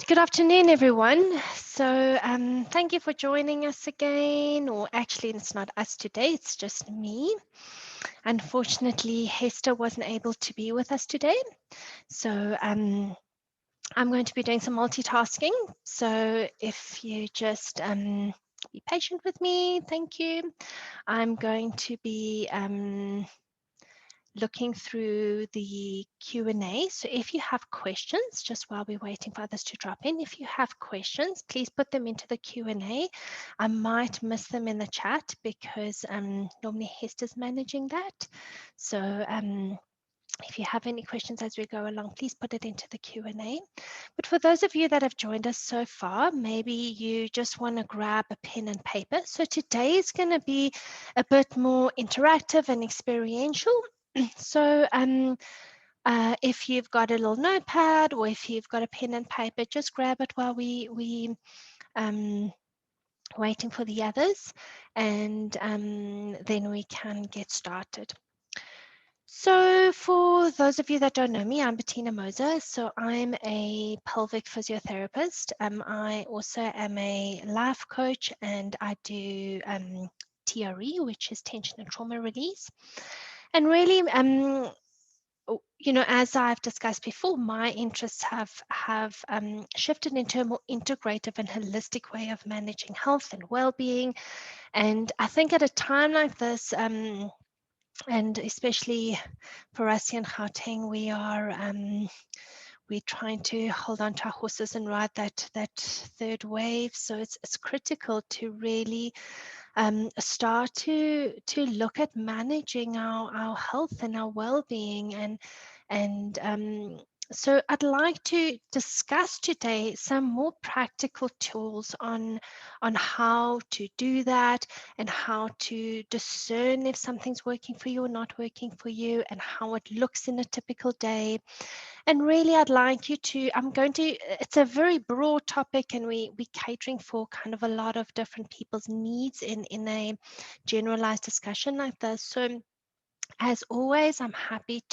Good afternoon, everyone. So, thank you for joining us again. Or actually, it's not us today, it's just me. Unfortunately, Hester wasn't able to be with us today. So, I'm going to be doing some multitasking. So, if you just be patient with me, thank you. I'm going to be looking through the Q&A. So if you have questions, just while we're waiting for others to drop in, if you have questions, please put them into the Q&A. I might miss them in the chat because normally Hester's managing that. So if you have any questions as we go along, please put it into the Q&A. But for those of you that have joined us so far, maybe you just want to grab a pen and paper. So today is going to be a bit more interactive and experiential. So if you've got a little notepad or if you've got a pen and paper, just grab it while we waiting for the others, and then we can get started. So for those of you that don't know me, I'm Bettina Moser. So I'm a pelvic physiotherapist. I also am a life coach, and I do TRE, which is tension and trauma release. And really, as I've discussed before, my interests have shifted into a more integrative and holistic way of managing health and well-being. And I think at a time like this, and especially for us here in Gauteng, we're trying to hold on to our horses and ride that third wave. So it's critical to really start to look at managing our health and our well-being, and so I'd like to discuss today some more practical tools on how to do that and how to discern if something's working for you or not working for you, and how it looks in a typical day. And really, I'd like you to, it's a very broad topic, and we're catering for kind of a lot of different people's needs in a generalized discussion like this. So as always, I'm happy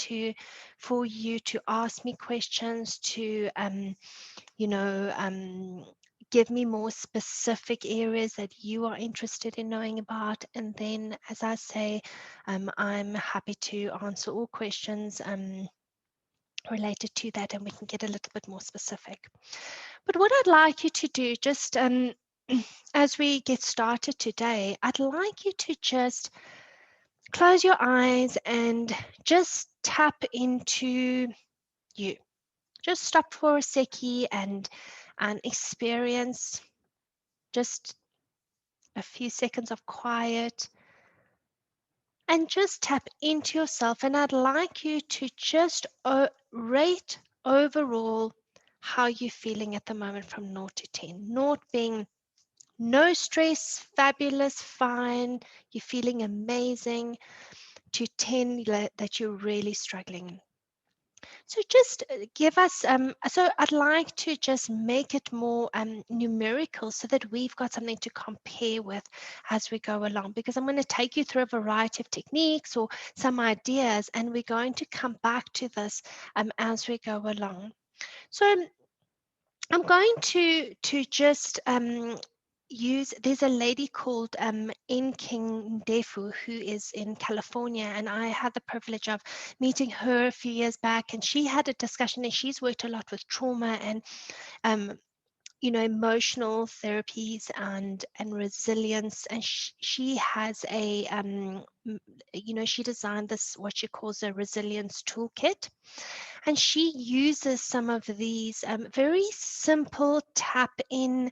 for you to ask me questions, to give me more specific areas that you are interested in knowing about. And then, as I say, I'm happy to answer all questions related to that, and we can get a little bit more specific. But what I'd like you to do, just as we get started today, I'd like you to just close your eyes and just tap into you. Just stop for a seckie and experience just a few seconds of quiet, and just tap into yourself. And I'd like you to just rate overall how you're feeling at the moment from 0 to 10. 0 being no stress, fabulous, fine, you're feeling amazing, to 10 that you're really struggling. So just give us, so I'd like to just make it more numerical so that we've got something to compare with as we go along, because I'm going to take you through a variety of techniques or some ideas, and we're going to come back to this as we go along. So I'm going to just there's a lady called Nking Ndefu, who is in California, and I had the privilege of meeting her a few years back, and she had a discussion, and she's worked a lot with trauma and emotional therapies and resilience, and she has a she designed this, what she calls a resilience toolkit. And she uses some of these very simple tap in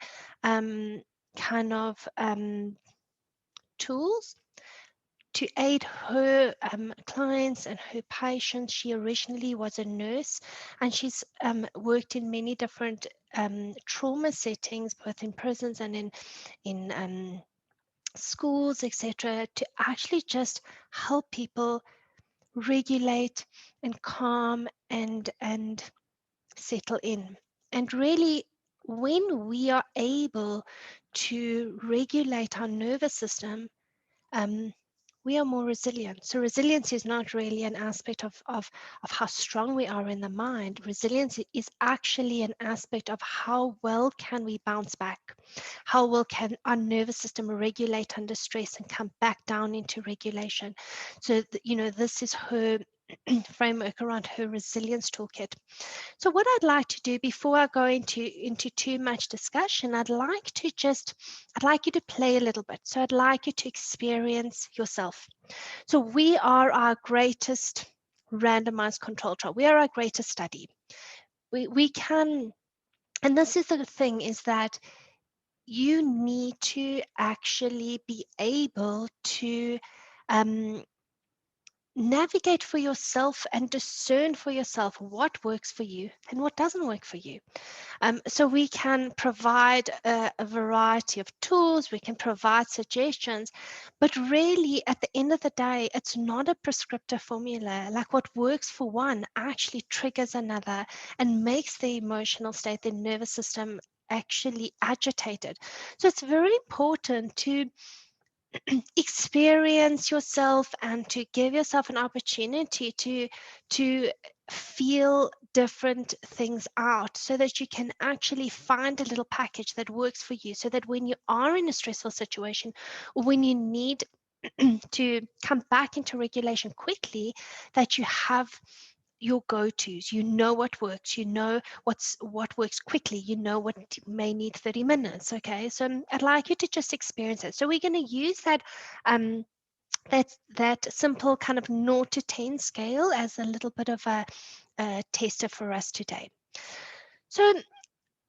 kind of tools to aid her clients and her patients. She originally was a nurse, and she's worked in many different trauma settings, both in prisons and in schools, etc., to actually just help people regulate and calm and settle in. And really, when we are able to regulate our nervous system, we are more resilient. So resilience is not really an aspect of how strong we are in the mind. Resilience is actually an aspect of how well can we bounce back, how well can our nervous system regulate under stress and come back down into regulation. So this is her framework around her resilience toolkit. So what I'd like to do before I go into too much discussion, I'd like you to play a little bit. So I'd like you to experience yourself. So we are our greatest randomized control trial. We are our greatest study. We can, and this is the thing, is that you need to actually be able to navigate for yourself and discern for yourself what works for you and what doesn't work for you. So we can provide a variety of tools, we can provide suggestions, but really at the end of the day, it's not a prescriptive formula. Like what works for one actually triggers another and makes the emotional state, the nervous system actually agitated. So it's very important to experience yourself and to give yourself an opportunity to feel different things out so that you can actually find a little package that works for you, so that when you are in a stressful situation or when you need to come back into regulation quickly, that you have your go-tos. You know what works, you know what works quickly, you know what may need 30 minutes. Okay, so I'd like you to just experience it. So we're going to use um that simple kind of 0 to 10 scale as a little bit of a tester for us today. So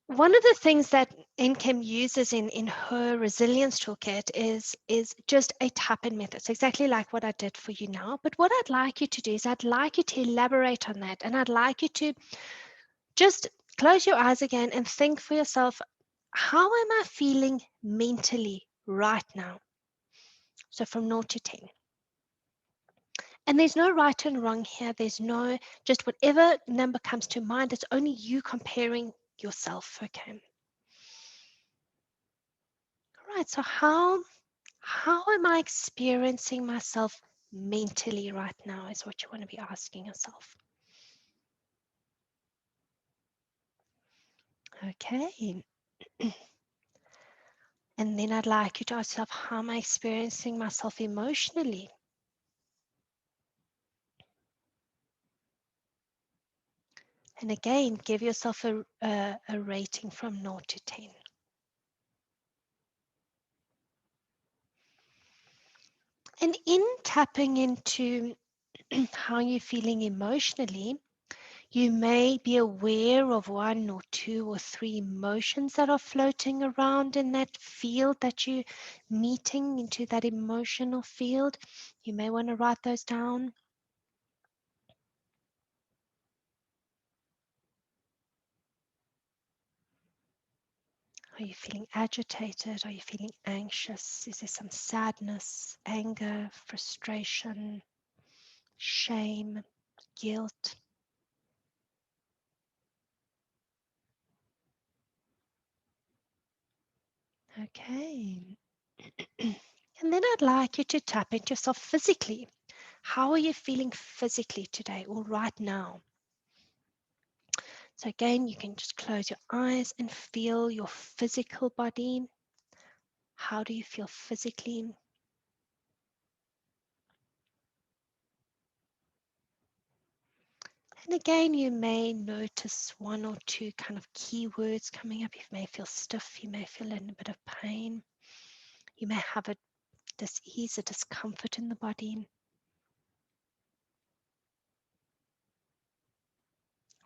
one of the things that NCAM uses in her resilience toolkit is just a tap-in method. So exactly like what I did for you now. But what I'd like you to do is I'd like you to elaborate on that, and I'd like you to just close your eyes again and think for yourself, how am I feeling mentally right now? So from 0 to 10. And there's no right and wrong here. There's no, just whatever number comes to mind. It's only you comparing yourself. Okay. All right. So how am I experiencing myself mentally right now is what you want to be asking yourself. Okay. And then I'd like you to ask yourself, how am I experiencing myself emotionally? And again, give yourself a rating from 0 to 10. And in tapping into how you're feeling emotionally, you may be aware of 1 or 2 or 3 emotions that are floating around in that field that you're meeting into, that emotional field. You may want to write those down. Are you feeling agitated? Are you feeling anxious? Is there some sadness, anger, frustration, shame, guilt? Okay. And then I'd like you to tap into yourself physically. How are you feeling physically today or right now? So again, you can just close your eyes and feel your physical body. How do you feel physically? And again, you may notice 1 or 2 kind of keywords coming up. You may feel stiff, you may feel a bit of pain. You may have a dis-ease, a discomfort in the body.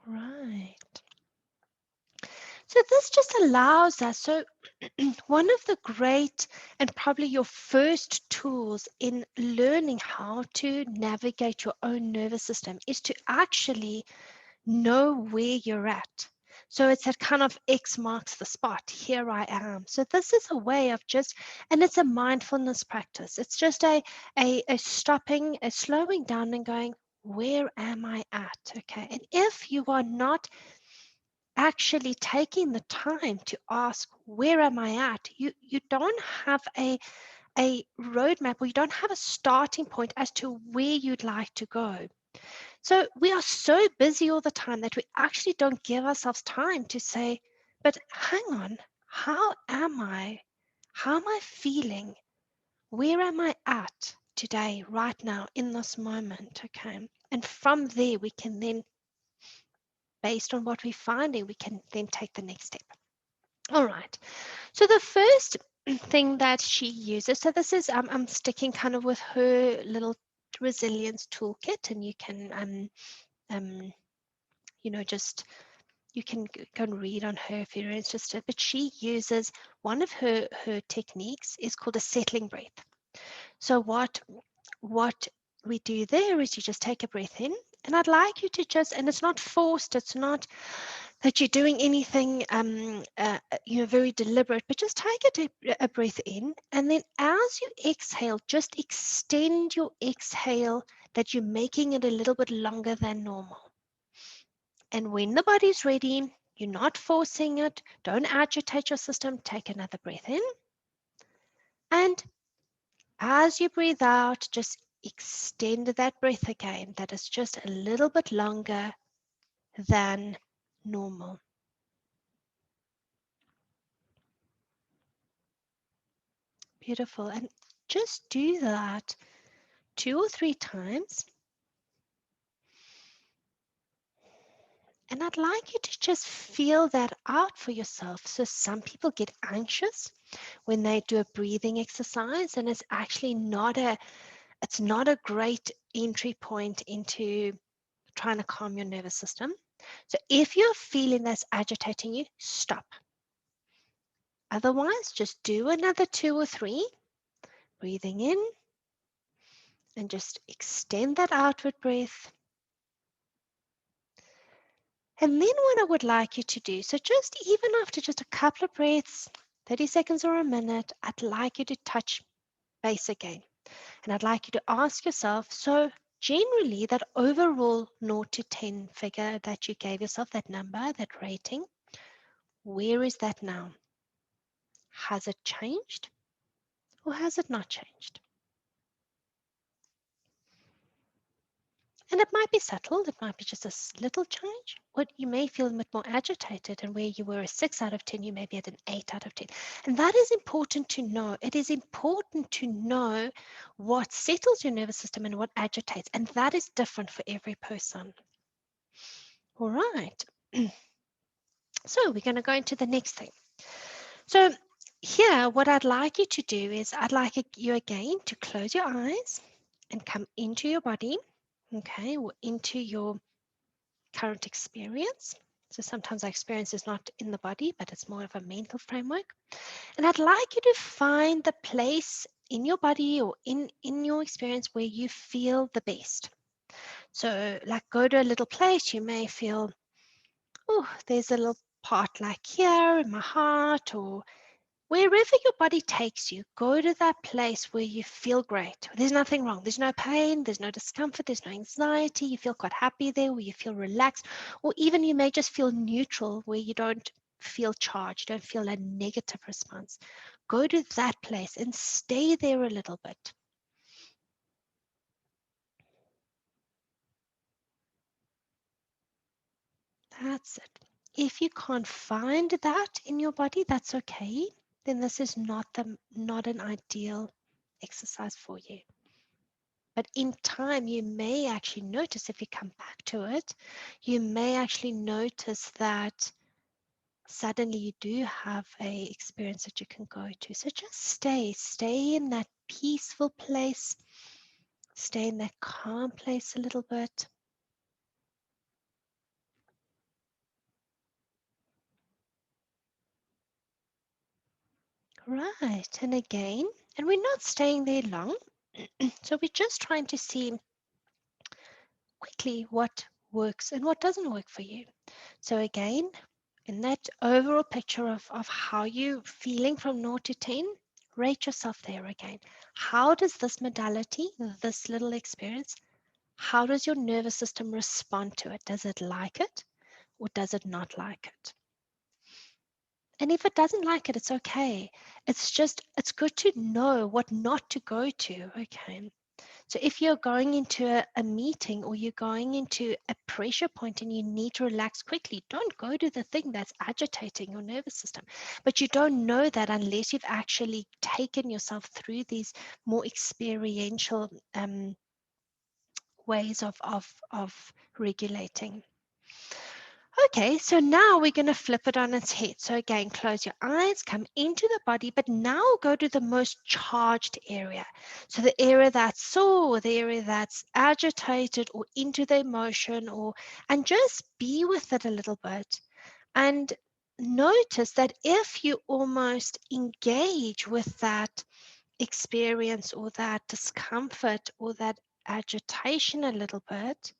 Right. So this just allows us, so one of the great and probably your first tools in learning how to navigate your own nervous system is to actually know where you're at. So it's that kind of X marks the spot. Here I am. So this is a way of just, and it's a mindfulness practice. It's just a stopping, a slowing down and going, where am I at? Okay. And if you are not actually taking the time to ask, where am I at? You don't have a roadmap, or you don't have a starting point as to where you'd like to go. So we are so busy all the time that we actually don't give ourselves time to say, but hang on, how am I? How am I feeling? Where am I at today, right now, in this moment? Okay. And from there, we can then, based on what we're finding, we can then take the next step. All right. So the first thing that she uses, so this is, I'm sticking kind of with her little resilience toolkit, and you can, just you can go and read on her if you're interested. But she uses, one of her techniques is called a settling breath. So what we do there is you just take a breath in, and I'd like you to just, and it's not forced, it's not that you're doing anything very deliberate, but just take a breath in, and then as you exhale, just extend your exhale, that you're making it a little bit longer than normal. And when the body's ready, you're not forcing it, don't agitate your system, take another breath in, and as you breathe out, just extend that breath again, that is just a little bit longer than normal. Beautiful. And just do that 2 or 3 times. And I'd like you to just feel that out for yourself. So some people get anxious when they do a breathing exercise, and it's actually not a great entry point into trying to calm your nervous system. So if you're feeling that's agitating you, stop. Otherwise, just do another 2 or 3, breathing in, and just extend that outward breath. And then what I would like you to do, so just even after just a couple of breaths, 30 seconds or a minute, I'd like you to touch base again. And I'd like you to ask yourself, so generally that overall 0 to 10 figure that you gave yourself, that number, that rating, where is that now? Has it changed or has it not changed? And it might be subtle, it might be just a little change, or you may feel a bit more agitated, and where you were a 6 out of 10, you may be at an 8 out of 10. And that is important to know. It is important to know what settles your nervous system and what agitates, and that is different for every person. All right. So we're going to go into the next thing. So here, what I'd like you to do is I'd like you again to close your eyes and come into your body, okay, or into your current experience. So sometimes our experience is not in the body, but it's more of a mental framework. And I'd like you to find the place in your body or in your experience where you feel the best. So like go to a little place, you may feel, oh, there's a little part like here in my heart, or wherever your body takes you, go to that place where you feel great. There's nothing wrong. There's no pain. There's no discomfort. There's no anxiety. You feel quite happy there, where you feel relaxed. Or even you may just feel neutral, where you don't feel charged, don't feel a negative response. Go to that place and stay there a little bit. That's it. If you can't find that in your body, that's okay. Then this is not an ideal exercise for you. But in time, you may actually notice, if you come back to it, you may actually notice that suddenly you do have a experience that you can go to. So just stay in that peaceful place, stay in that calm place a little bit. Right, and again, and we're not staying there long. So we're just trying to see quickly what works and what doesn't work for you. So again, in that overall picture of how you feeling from 0 to 10, rate yourself there again. How does this modality, this little experience, how does your nervous system respond to it? Does it like it or does it not like it? And if it doesn't like it, it's okay. It's good to know what not to go to. Okay. So if you're going into a meeting or you're going into a pressure point and you need to relax quickly, don't go to the thing that's agitating your nervous system. But you don't know that unless you've actually taken yourself through these more experiential ways of regulating. Okay, so now we're going to flip it on its head. So again, close your eyes, come into the body, but now go to the most charged area. So the area that's sore, the area that's agitated or into the emotion, and just be with it a little bit. And notice that if you almost engage with that experience or that discomfort or that agitation a little bit,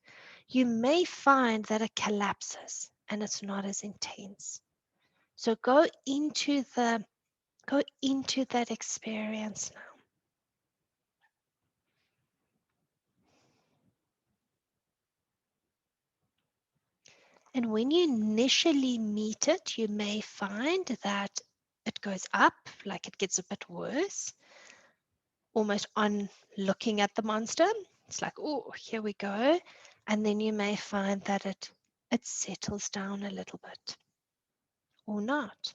you may find that it collapses and it's not as intense. So go into that experience now. And when you initially meet it, you may find that it goes up, like it gets a bit worse, almost on looking at the monster. It's like, oh, here we go. And then you may find that it settles down a little bit or not.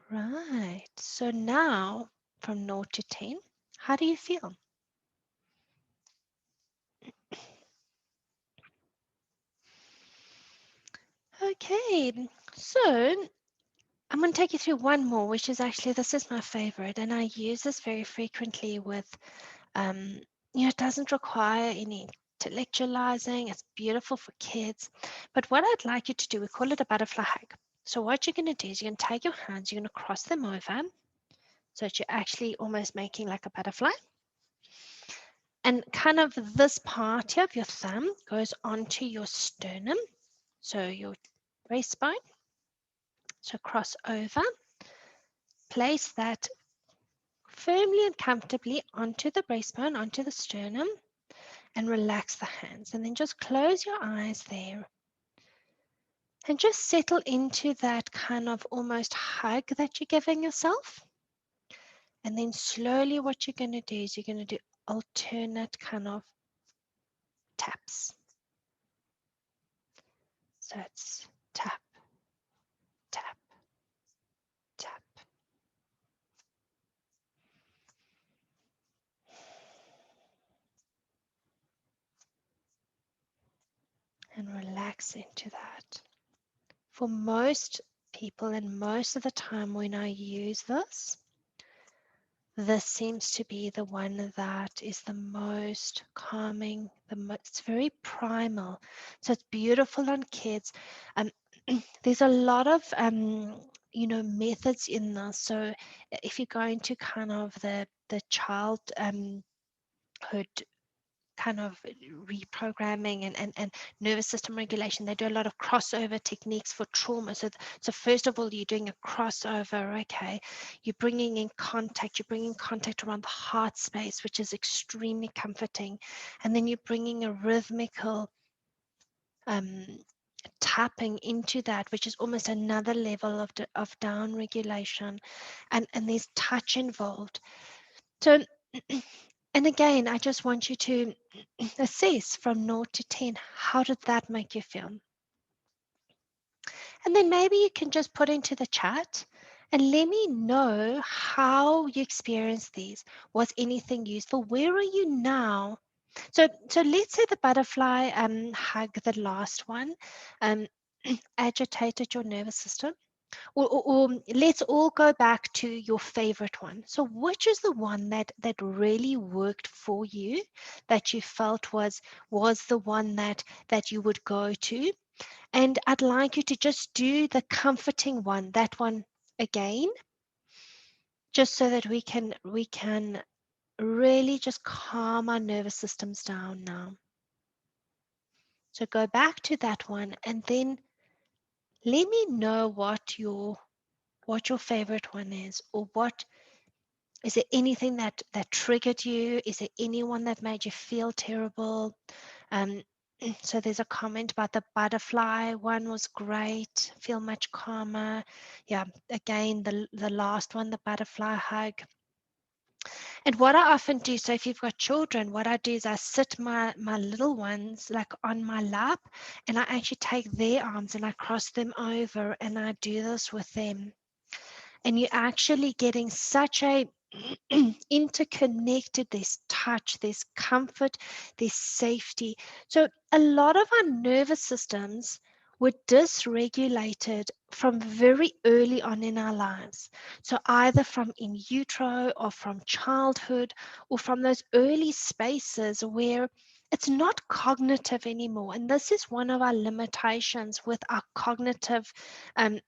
Right. So now from 0 to 10, how do you feel? Okay. So I'm going to take you through one more, which is actually, this is my favorite, and I use this very frequently with, it doesn't require any intellectualizing. It's beautiful for kids. But what I'd like you to do, we call it a butterfly hug. So what you're going to do is you're going to take your hands, you're going to cross them over so that you're actually almost making like a butterfly. And kind of this part here of your thumb goes onto your sternum, so your breastbone. So cross over, place that firmly and comfortably onto the breastbone, onto the sternum, and relax the hands. And then just close your eyes there and just settle into that kind of almost hug that you're giving yourself. And then slowly what you're going to do is you're going to do alternate kind of taps. So it's tap, tap, tap. And relax into that. For most people, and most of the time when I use this seems to be the one that is the most calming, it's very primal. So it's beautiful on kids. There's a lot of methods in this. So if you're going to kind of the childhood kind of reprogramming and nervous system regulation, they do a lot of crossover techniques for trauma. So first of all, you're doing a crossover. Okay, you're bringing contact around the heart space, which is extremely comforting, and then you're bringing a rhythmical um, tapping into that, which is almost another level of down regulation, and there's touch involved. So and again, I just want you to assess from 0 to 10, how did that make you feel? And then maybe you can just put into the chat and let me know how you experienced these. Was anything useful? Where are you now? So let's say the butterfly hug, the last one, um, agitated your nervous system. Or let's all go back to your favorite one. So which is the one that really worked for you, that you felt was the one that you would go to? And I'd like you to just do the comforting one, that one again, just so that we can really just calm our nervous systems down now. So go back to that one and then let me know what your favorite one is, or what Is there anything that triggered you? Is there anyone that made you feel terrible? Um, so there's a comment about the butterfly. One was great, feel much calmer. Yeah, again, the last one, the butterfly hug. And what I often do, so if you've got children, what I do is I sit my little ones like on my lap, and I actually take their arms and I cross them over, and I do this with them. And you're actually getting such a interconnected, there's touch, there's comfort, there's safety. So a lot of our nervous systems were dysregulated from very early on in our lives. So either from in utero or from childhood or from those early spaces where it's not cognitive anymore. And this is one of our limitations with our cognitive um,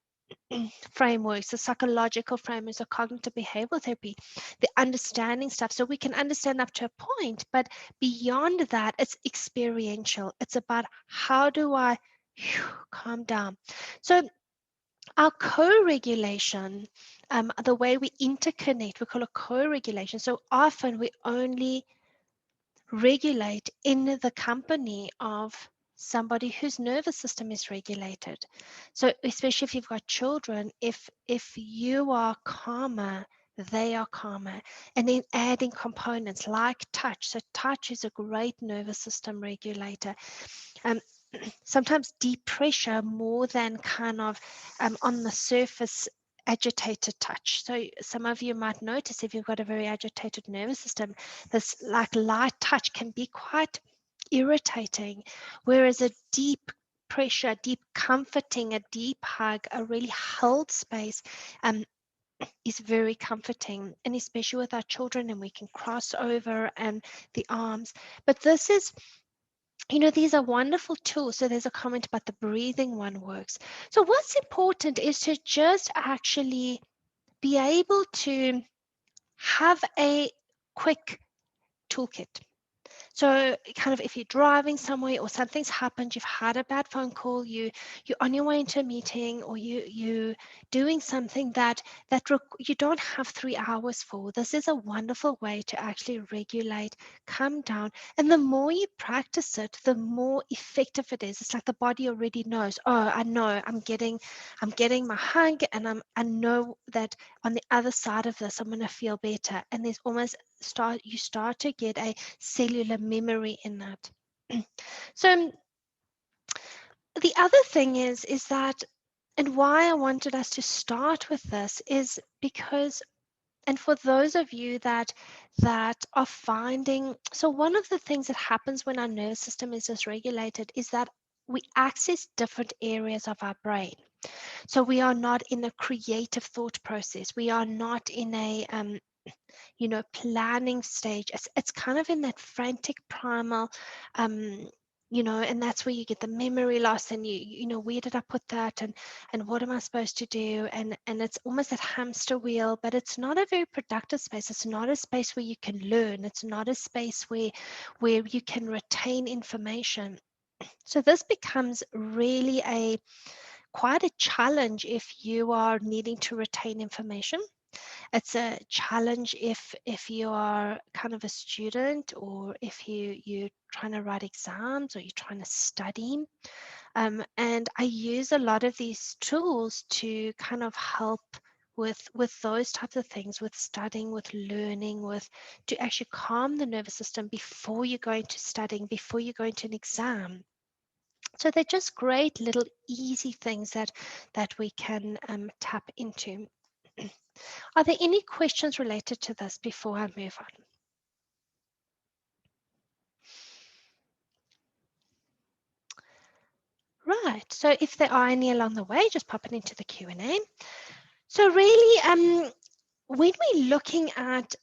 frameworks, the psychological frameworks of cognitive behavioral therapy, the understanding stuff. So we can understand up to a point, but beyond that, it's experiential. It's about how do I calm down. So our co-regulation, the way we interconnect, we call it co-regulation. So often we only regulate in the company of somebody whose nervous system is regulated. So especially if you've got children, if you are calmer, they are calmer. And then adding components like touch. So touch is a great nervous system regulator. Um, sometimes deep pressure more than kind of on the surface agitated touch. So some of you might notice if you've got a very agitated nervous system, this like light touch can be quite irritating, whereas a deep pressure, deep comforting, a deep hug, a really held space is very comforting, and especially with our children, and we can cross over and the arms. But this is, these are wonderful tools. So there's a comment about the breathing one works. So what's important is to just actually be able to have a quick toolkit. So kind of if you're driving somewhere or something's happened, you've had a bad phone call, you're on your way into a meeting, or you doing something that you don't have 3 hours for. This is a wonderful way to actually regulate, calm down. And the more you practice it, the more effective it is. It's like the body already knows, oh, I know I'm getting my hug, and I know that on the other side of this, I'm going to feel better. And there's almost you start to get a cellular memory in that. So the other thing is that, and why I wanted us to start with this is because, and for those of you that are finding, so one of the things that happens when our nervous system is dysregulated is that we access different areas of our brain. So we are not in a creative thought process. We are not in a planning stage. It's kind of in that frantic primal, and that's where you get the memory loss, and where did I put that, and what am I supposed to do, and it's almost that hamster wheel. But it's not a very productive space. It's not a space where you can learn. It's not a space where you can retain information. So this becomes really quite a challenge if you are needing to retain information. It's a challenge if you are kind of a student, or if you're trying to write exams, or you're trying to study. And I use a lot of these tools to kind of help with those types of things, with studying, with learning, with to actually calm the nervous system before you go into studying, before you go into an exam. So they're just great little easy things that we can tap into. Are there any questions related to this before I move on? Right, so if there are any along the way, just pop it into the Q&A. So really, when we're looking at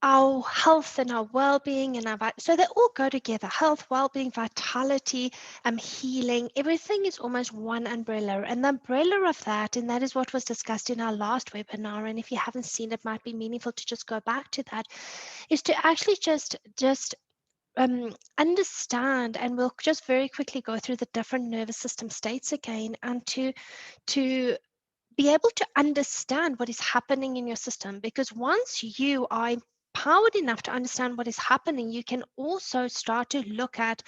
our health and our well-being and so they all go together: health, well-being, vitality, healing. Everything is almost one umbrella, and the umbrella of that, and that is what was discussed in our last webinar, and if you haven't seen it, might be meaningful to just go back to that, is to actually just understand, and we'll just very quickly go through the different nervous system states again, and to be able to understand what is happening in your system, because once you are empowered enough to understand what is happening, you can also start to look at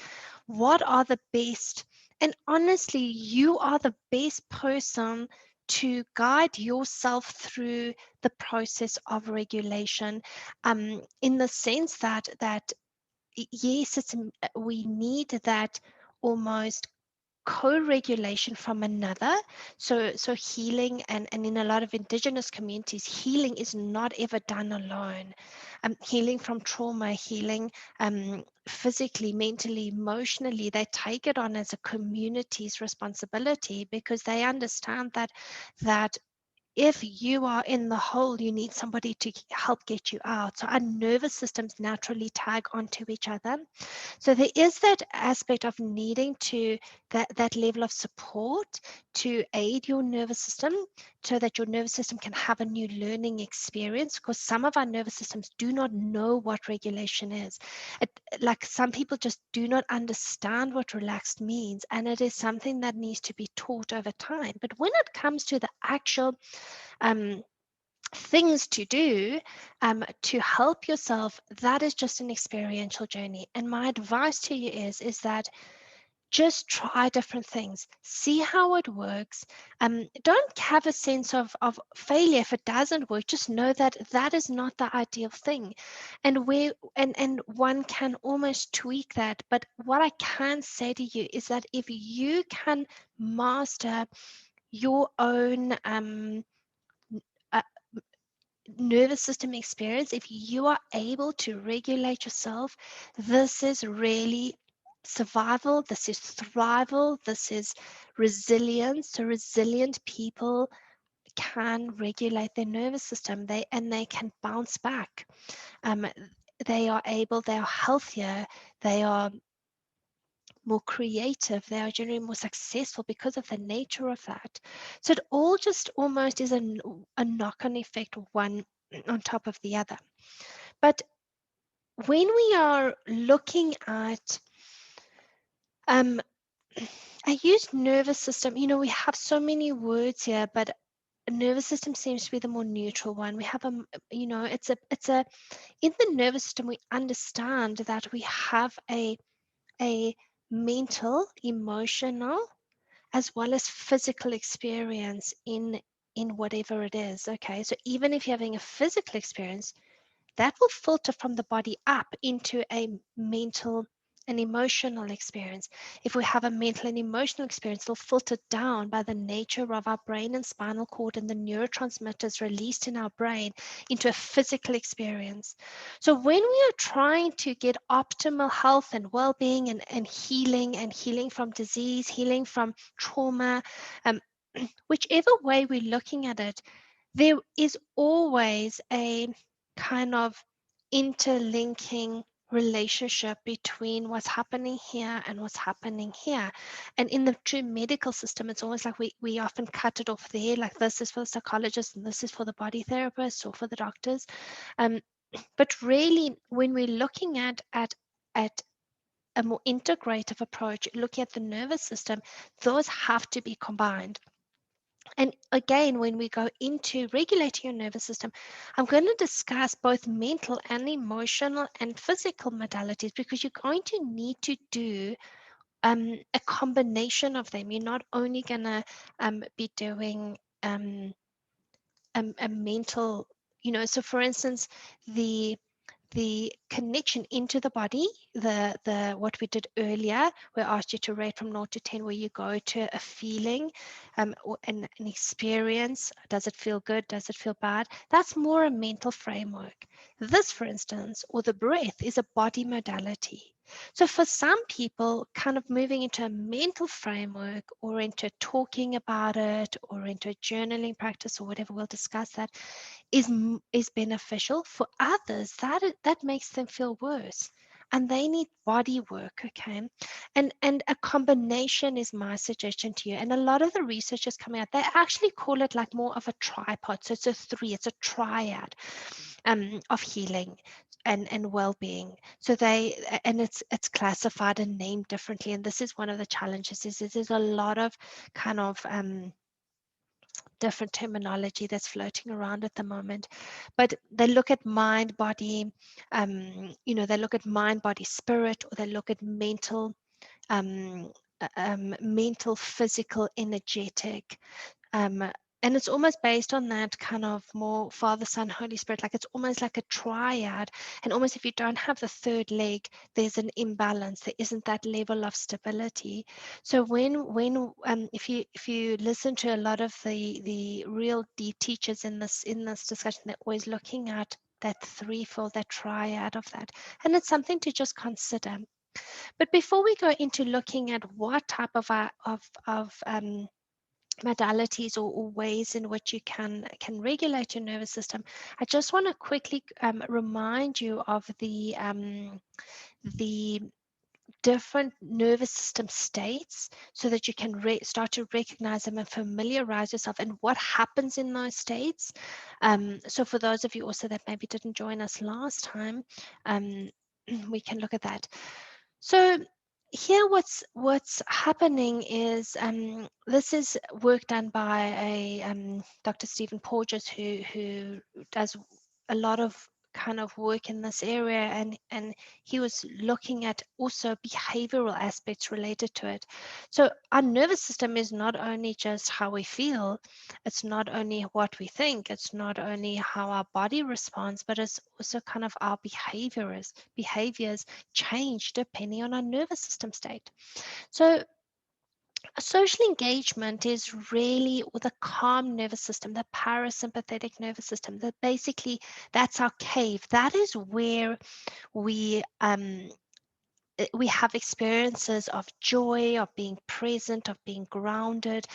what are the best. And honestly, you are the best person to guide yourself through the process of regulation, in the sense that yes, we need that almost co-regulation from another. So healing, and in a lot of indigenous communities, healing is not ever done alone. Healing from trauma, healing physically, mentally, emotionally, they take it on as a community's responsibility, because they understand that if you are in the hole, you need somebody to help get you out. So our nervous systems naturally tag onto each other. So there is that aspect of needing to that level of support to aid your nervous system, so that your nervous system can have a new learning experience, because some of our nervous systems do not know what regulation is. Like some people just do not understand what relaxed means, and it is something that needs to be taught over time. But when it comes to the actual things to do to help yourself, that is just an experiential journey. And my advice to you is that just try different things, see how it works. Don't have a sense of failure if it doesn't work. Just know that that is not the ideal thing, and one can almost tweak that. But what I can say to you is that if you can master your own uh, nervous system experience, if you are able to regulate yourself, this is really survival, this is thrival, this is resilience. So resilient people can regulate their nervous system, they can bounce back. um, they are healthier, they are more creative, they are generally more successful because of the nature of that. So it all just almost is a knock-on effect, one on top of the other. But when we are looking at, I use nervous system, we have so many words here, but nervous system seems to be the more neutral one. We have it's a in the nervous system, we understand that we have a mental, emotional, as well as physical experience in whatever it is. Okay, so even if you're having a physical experience, that will filter from the body up into a mental and emotional experience. If we have a mental and emotional experience, it'll filter down by the nature of our brain and spinal cord and the neurotransmitters released in our brain into a physical experience. So when we are trying to get optimal health and well-being and healing from disease, healing from trauma, whichever way we're looking at it, there is always a kind of interlinking relationship between what's happening here and what's happening here. And in the true medical system, it's almost like we often cut it off there, like this is for the psychologist and this is for the body therapist or for the doctors. But really, when we're looking at a more integrative approach, looking at the nervous system, those have to be combined. And again, when we go into regulating your nervous system, I'm going to discuss both mental and emotional and physical modalities, because you're going to need to do a combination of them. You're not only going to be doing a mental, so for instance, the connection into the body, the what we did earlier, we asked you to rate from 0 to 10, where you go to a feeling, or an experience. Does it feel good? Does it feel bad? That's more a mental framework. This, for instance, or the breath, is a body modality. So for some people, kind of moving into a mental framework or into talking about it or into a journaling practice or whatever, we'll discuss that, is beneficial. For others, that makes them feel worse, and they need body work. Okay, and a combination is my suggestion to you. And a lot of the research is coming out, they actually call it like more of a tripod. So it's a triad of healing and well-being. So it's classified and named differently, and this is one of the challenges. Is there's a lot of kind of different terminology that's floating around at the moment, but they look at mind, body, they look at mind, body, spirit, or they look at mental, mental, physical, energetic. Um, and it's almost based on that kind of more Father, Son, Holy Spirit. Like it's almost like a triad. And almost if you don't have the third leg, there's an imbalance. There isn't that level of stability. So if you listen to a lot of the real deep teachers in this discussion, they're always looking at that threefold, that triad of that. And it's something to just consider. But before we go into looking at what type of modalities or ways in which you can regulate your nervous system, I just want to quickly remind you of the different nervous system states, so that you can start to recognize them and familiarize yourself and what happens in those states. So for those of you also that maybe didn't join us last time, we can look at that. So here what's happening is, this is work done by a Dr. Stephen Porges, who does a lot of kind of work in this area, and he was looking at also behavioral aspects related to it. So our nervous system is not only just how we feel, it's not only what we think, it's not only how our body responds, but it's also kind of our behaviors change depending on our nervous system state. So social engagement is really the calm nervous system, the parasympathetic nervous system. That basically, that's our cave. That is where we have experiences of joy, of being present, of being grounded.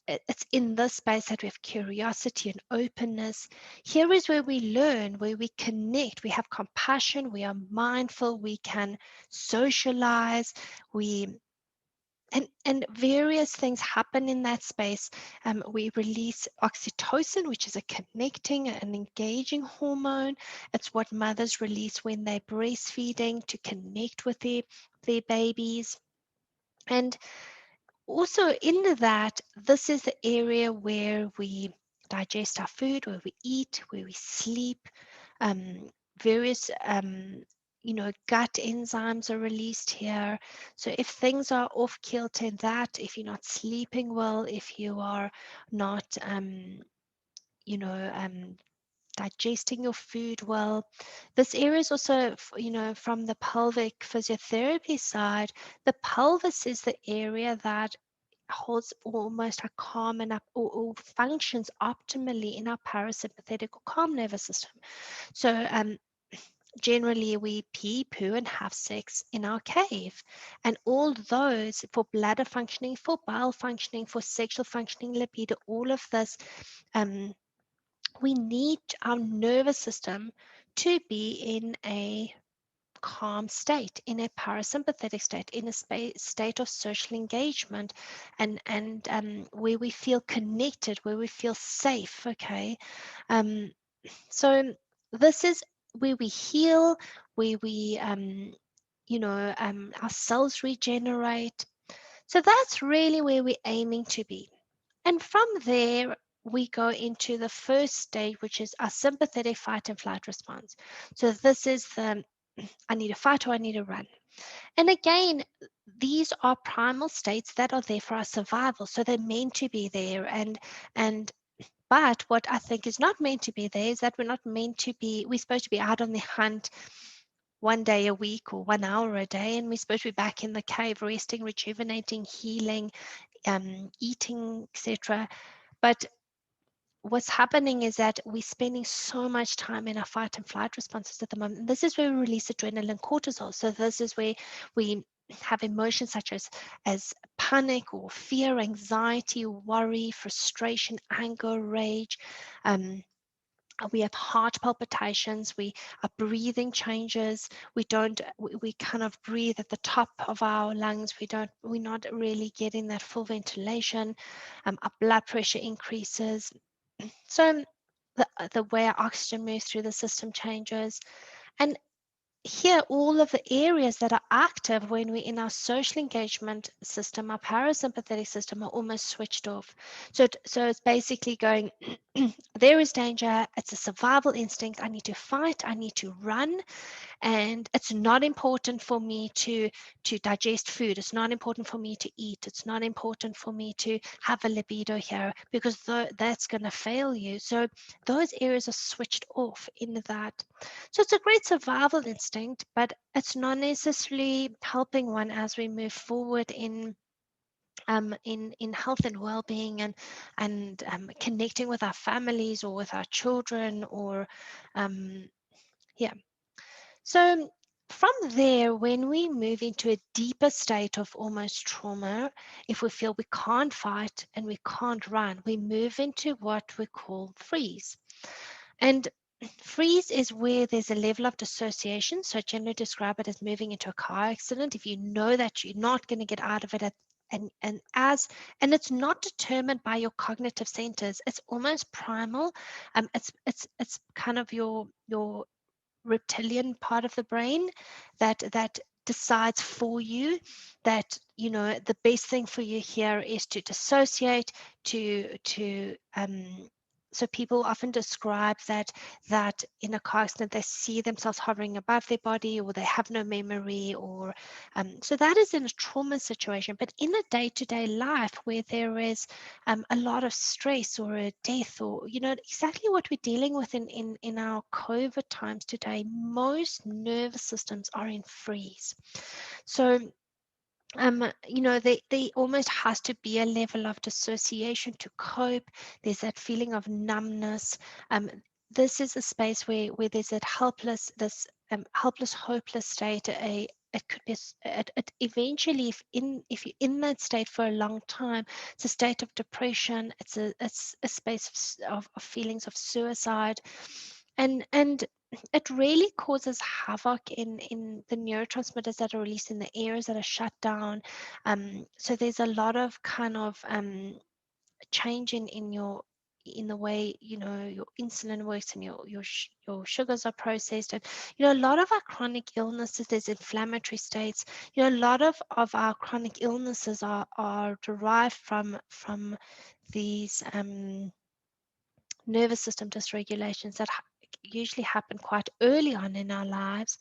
It's in this space that we have curiosity and openness. Here is where we learn, where we connect, we have compassion, we are mindful, we can socialize, and various things happen in that space. We release oxytocin, which is a connecting and engaging hormone. It's what mothers release when they're breastfeeding to connect with their babies. And also in that, this is the area where we digest our food, where we eat, where we sleep. Various gut enzymes are released here. So if things are off kilter in that, if you're not sleeping well, if you are not you know digesting your food well, this area is also, from the pelvic physiotherapy side, the pelvis is the area that holds almost a calm and or functions optimally in our parasympathetic or calm nervous system. So generally we pee, poo, and have sex in our cave. And all those, for bladder functioning, for bowel functioning, for sexual functioning, libido, all of this, we need our nervous system to be in a calm state, in a parasympathetic state, in a state of social engagement, and where we feel connected, where we feel safe. Okay, so this is where we heal, where we our cells regenerate. So that's really where we're aiming to be. And from there, we go into the first stage, which is our sympathetic fight and flight response. So this is the I need to fight or I need to run. And again, these are primal states that are there for our survival. So they're meant to be there. And but what I think is not meant to be there is that we're supposed to be out on the hunt 1 day a week or 1 hour a day, and we're supposed to be back in the cave, resting, rejuvenating, healing, eating, etc. But what's happening is that we're spending so much time in our fight and flight responses at the moment. This is where we release adrenaline, cortisol. So this is where we have emotions such as panic or fear, anxiety, worry, frustration, anger, rage. We have heart palpitations, our breathing changes, we kind of breathe at the top of our lungs, we're not really getting that full ventilation. Our blood pressure increases. So the way our oxygen moves through the system changes. And here, all of the areas that are active when we're in our social engagement system, our parasympathetic system, are almost switched off. So it's basically going, there is danger. It's a survival instinct. I need to fight. I need to run. And it's not important for me to digest food. It's not important for me to eat. It's not important for me to have a libido here, because that's going to fail you. So those areas are switched off in that. So it's a great survival instinct, but it's not necessarily helping one as we move forward in health and well-being, and connecting with our families or with our children, or yeah. So from there, when we move into a deeper state of almost trauma, if we feel we can't fight and we can't run, we move into what we call freeze. And freeze is where there's a level of dissociation. So generally describe it as moving into a car accident. If you know that you're not going to get out of it and it's not determined by your cognitive centers. It's almost primal. It's kind of your reptilian part of the brain that decides for you that, you know, the best thing for you here is to dissociate, to so people often describe that in a car accident they see themselves hovering above their body, or they have no memory, or so that is in a trauma situation. But in a day-to-day life where there is a lot of stress or a death, or, you know, exactly what we're dealing with in our COVID times today, most nervous systems are in freeze. So you know, they almost has to be a level of dissociation to cope. There's that feeling of numbness. This is a space where there's that helpless, hopeless state. It could be it eventually, if you're in that state for a long time, it's a state of depression. It's a space of feelings of suicide, and it really causes havoc in the neurotransmitters that are released in the areas that are shut down. So there's a lot of kind of change in the way, you know, your insulin works, and your sugars are processed. And, you know, a lot of our chronic illnesses, there's inflammatory states. You know, a lot of our chronic illnesses are derived from these nervous system dysregulations that usually happen quite early on in our lives,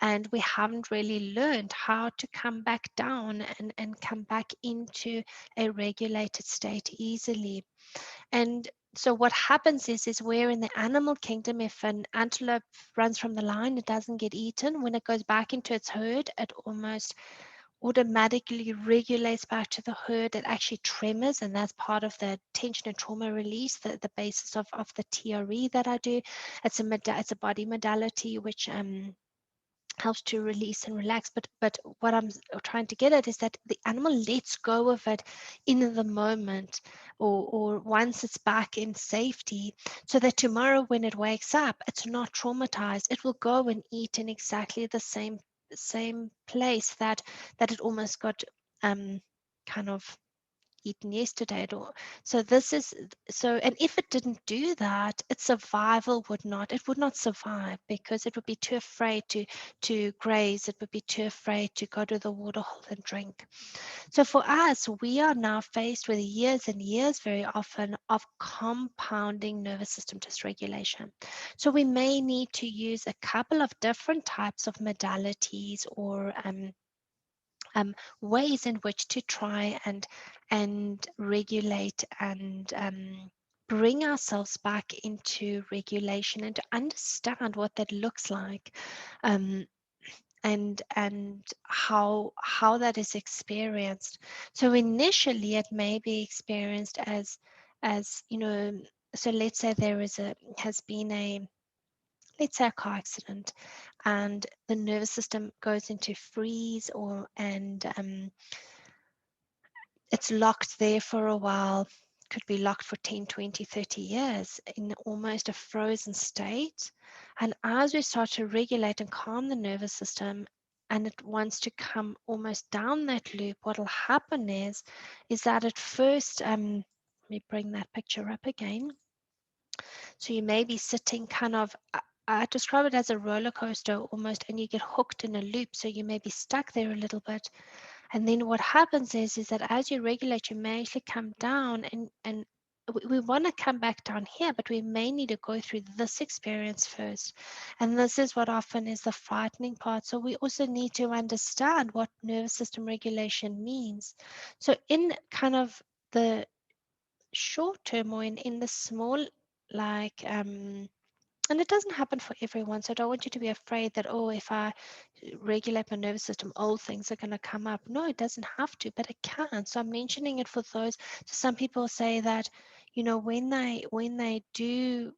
and we haven't really learned how to come back down and come back into a regulated state easily. And so what happens is where in the animal kingdom, if an antelope runs from the line, it doesn't get eaten. When it goes back into its herd, it almost automatically regulates back to the herd. It actually tremors, and that's part of the tension and trauma release, the basis of the TRE that I do. It's a body modality which helps to release and relax. But what I'm trying to get at is that the animal lets go of it in the moment, or once it's back in safety, so that tomorrow when it wakes up, it's not traumatized. It will go and eat in exactly the same place that it almost got kind of eaten yesterday. So this is so, and if it didn't do that, its survival would not survive, because it would be too afraid to graze. It would be too afraid to go to the water hole and drink. So for us, we are now faced with years and years, very often, of compounding nervous system dysregulation. So we may need to use a couple of different types of modalities, or ways in which to try and regulate and bring ourselves back into regulation, and to understand what that looks like, um, and how that is experienced. So initially, it may be experienced as, you know, so let's say has been a, let's say, a car accident, and the nervous system goes into freeze, or and it's locked there for a while, could be locked for 10, 20, 30 years in almost a frozen state. And as we start to regulate and calm the nervous system, and it wants to come almost down that loop, what will happen is that at first, let me bring that picture up again. So you may be sitting kind of I describe it as a roller coaster almost, and you get hooked in a loop. So you may be stuck there a little bit. And then what happens is that as you regulate, you may actually come down, and we want to come back down here, but we may need to go through this experience first. And this is what often is the frightening part. So we also need to understand what nervous system regulation means. So in kind of the short term, or in the small, like and it doesn't happen for everyone, so I don't want you to be afraid that, oh, if I regulate my nervous system, old things are going to come up. No, it doesn't have to, but it can. So I'm mentioning it for those. So some people say that, when they do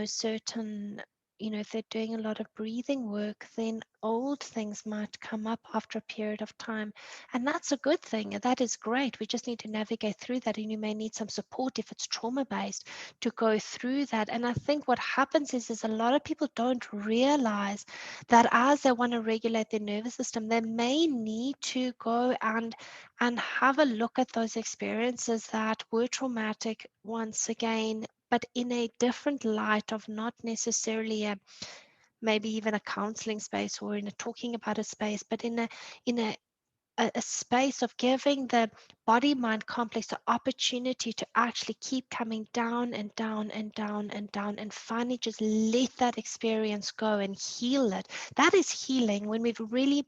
certain, if they're doing a lot of breathing work, then old things might come up after a period of time. And that's a good thing. That is great. We just need to navigate through that. And you may need some support if it's trauma based to go through that. And I think what happens is a lot of people don't realize that as they want to regulate their nervous system, they may need to go and have a look at those experiences that were traumatic once again, but in a different light of not necessarily maybe even a counseling space or in a talking about a space, but in a space of giving the body mind complex the opportunity to actually keep coming down and down and down and down, and finally just let that experience go and heal it. That is healing, when we've really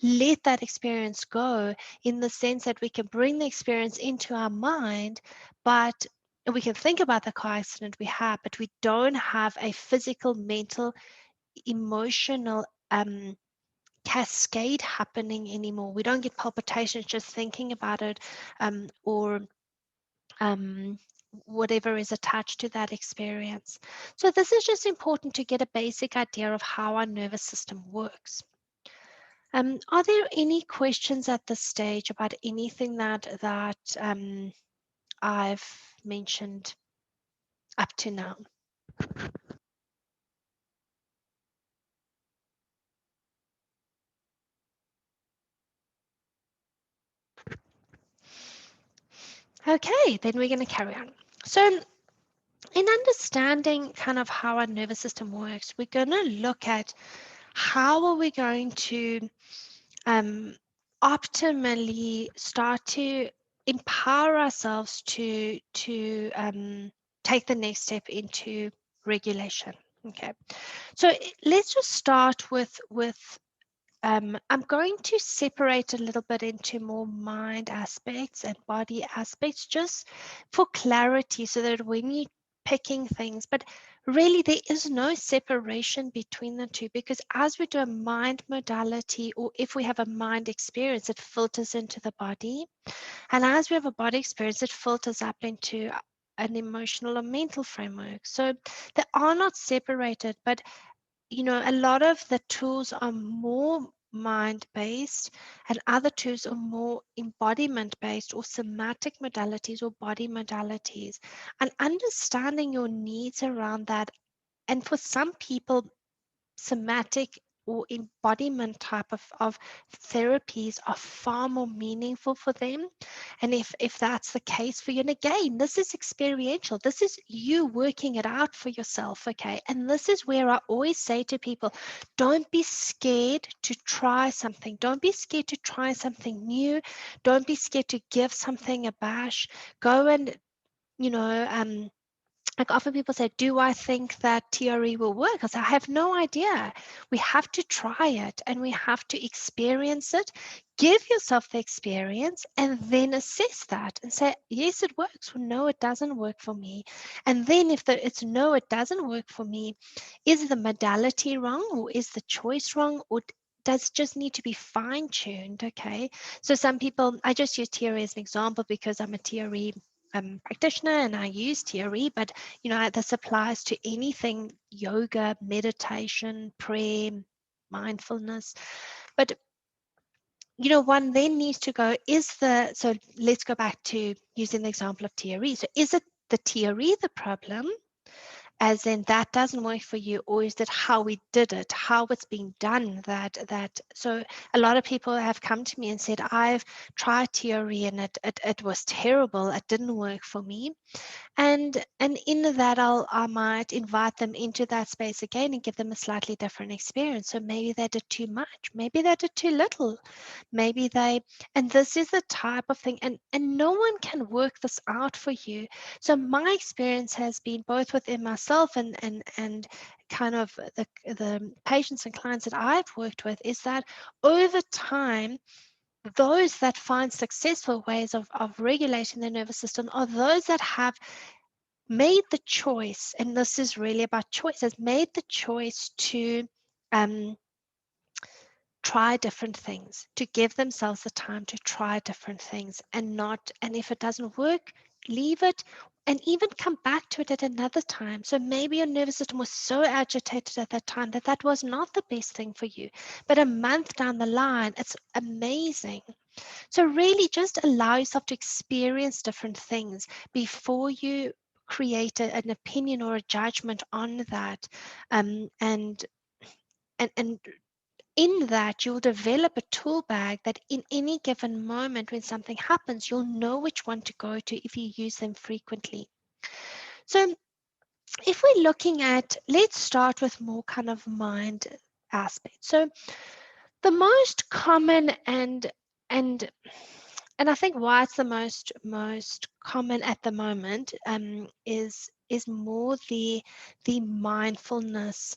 let that experience go, in the sense that we can bring the experience into our mind, but we can think about the car accident we had, but we don't have a physical, mental, emotional cascade happening anymore. We don't get palpitations just thinking about it, or um, whatever is attached to that experience. So this is just important to get a basic idea of how our nervous system works. Are there any questions at this stage about anything that I've mentioned up to now? Okay, then we're going to carry on. So in understanding kind of how our nervous system works, we're going to look at how are we going to optimally start to empower ourselves to take the next step into regulation. Okay, so let's just start with I'm going to separate a little bit into more mind aspects and body aspects, just for clarity, so that when you're picking things, but really there is no separation between the two, because as we do a mind modality, or if we have a mind experience, it filters into the body. And as we have a body experience, it filters up into an emotional or mental framework. So they are not separated, but a lot of the tools are more mind based, and other tools are more embodiment based, or somatic modalities, or body modalities. And understanding your needs around that, and for some people, somatic or embodiment type of therapies are far more meaningful for them. And if that's the case for you, and again, this is experiential, this is you working it out for yourself. Okay, and this is where I always say to people, don't be scared to try something, don't be scared to try something new, don't be scared to give something a bash. Go and like often people say, do I think that TRE will work? I say, I have no idea. We have to try it, and we have to experience it. Give yourself the experience and then assess that and say, yes, it works, or no, it doesn't work for me. And then if it's no, it doesn't work for me, is the modality wrong, or is the choice wrong, or does it just need to be fine-tuned? Okay. So some people, I just use TRE as an example because I'm a TRE practitioner and I use TRE, but this applies to anything: yoga, meditation, prayer, mindfulness. But one then needs to go, so let's go back to using the example of TRE. So is it the TRE the problem? as in that doesn't work for you, or is it how we did it, how it's being done, that so a lot of people have come to me and said, I've tried TRE and it was terrible, it didn't work for me. And in that, I might invite them into that space again and give them a slightly different experience. So maybe they did too much, maybe they did too little, maybe they, and this is the type of thing, and no one can work this out for you. So my experience has been both within myself and kind of the patients and clients that I've worked with, is that over time, those that find successful ways of regulating their nervous system are those that have made the choice, and this is really about choice, has made the choice to um, try different things, to give themselves the time to try different things, and if it doesn't work, leave it and even come back to it at another time. So maybe your nervous system was so agitated at that time that that was not the best thing for you, but a month down the line, it's amazing. So really just allow yourself to experience different things before you create an opinion or a judgment on that. And in that, you'll develop a tool bag that in any given moment when something happens, you'll know which one to go to if you use them frequently. So if we're looking at, let's start with more kind of mind aspects. So the most common and and I think why it's the most common at the moment is more the mindfulness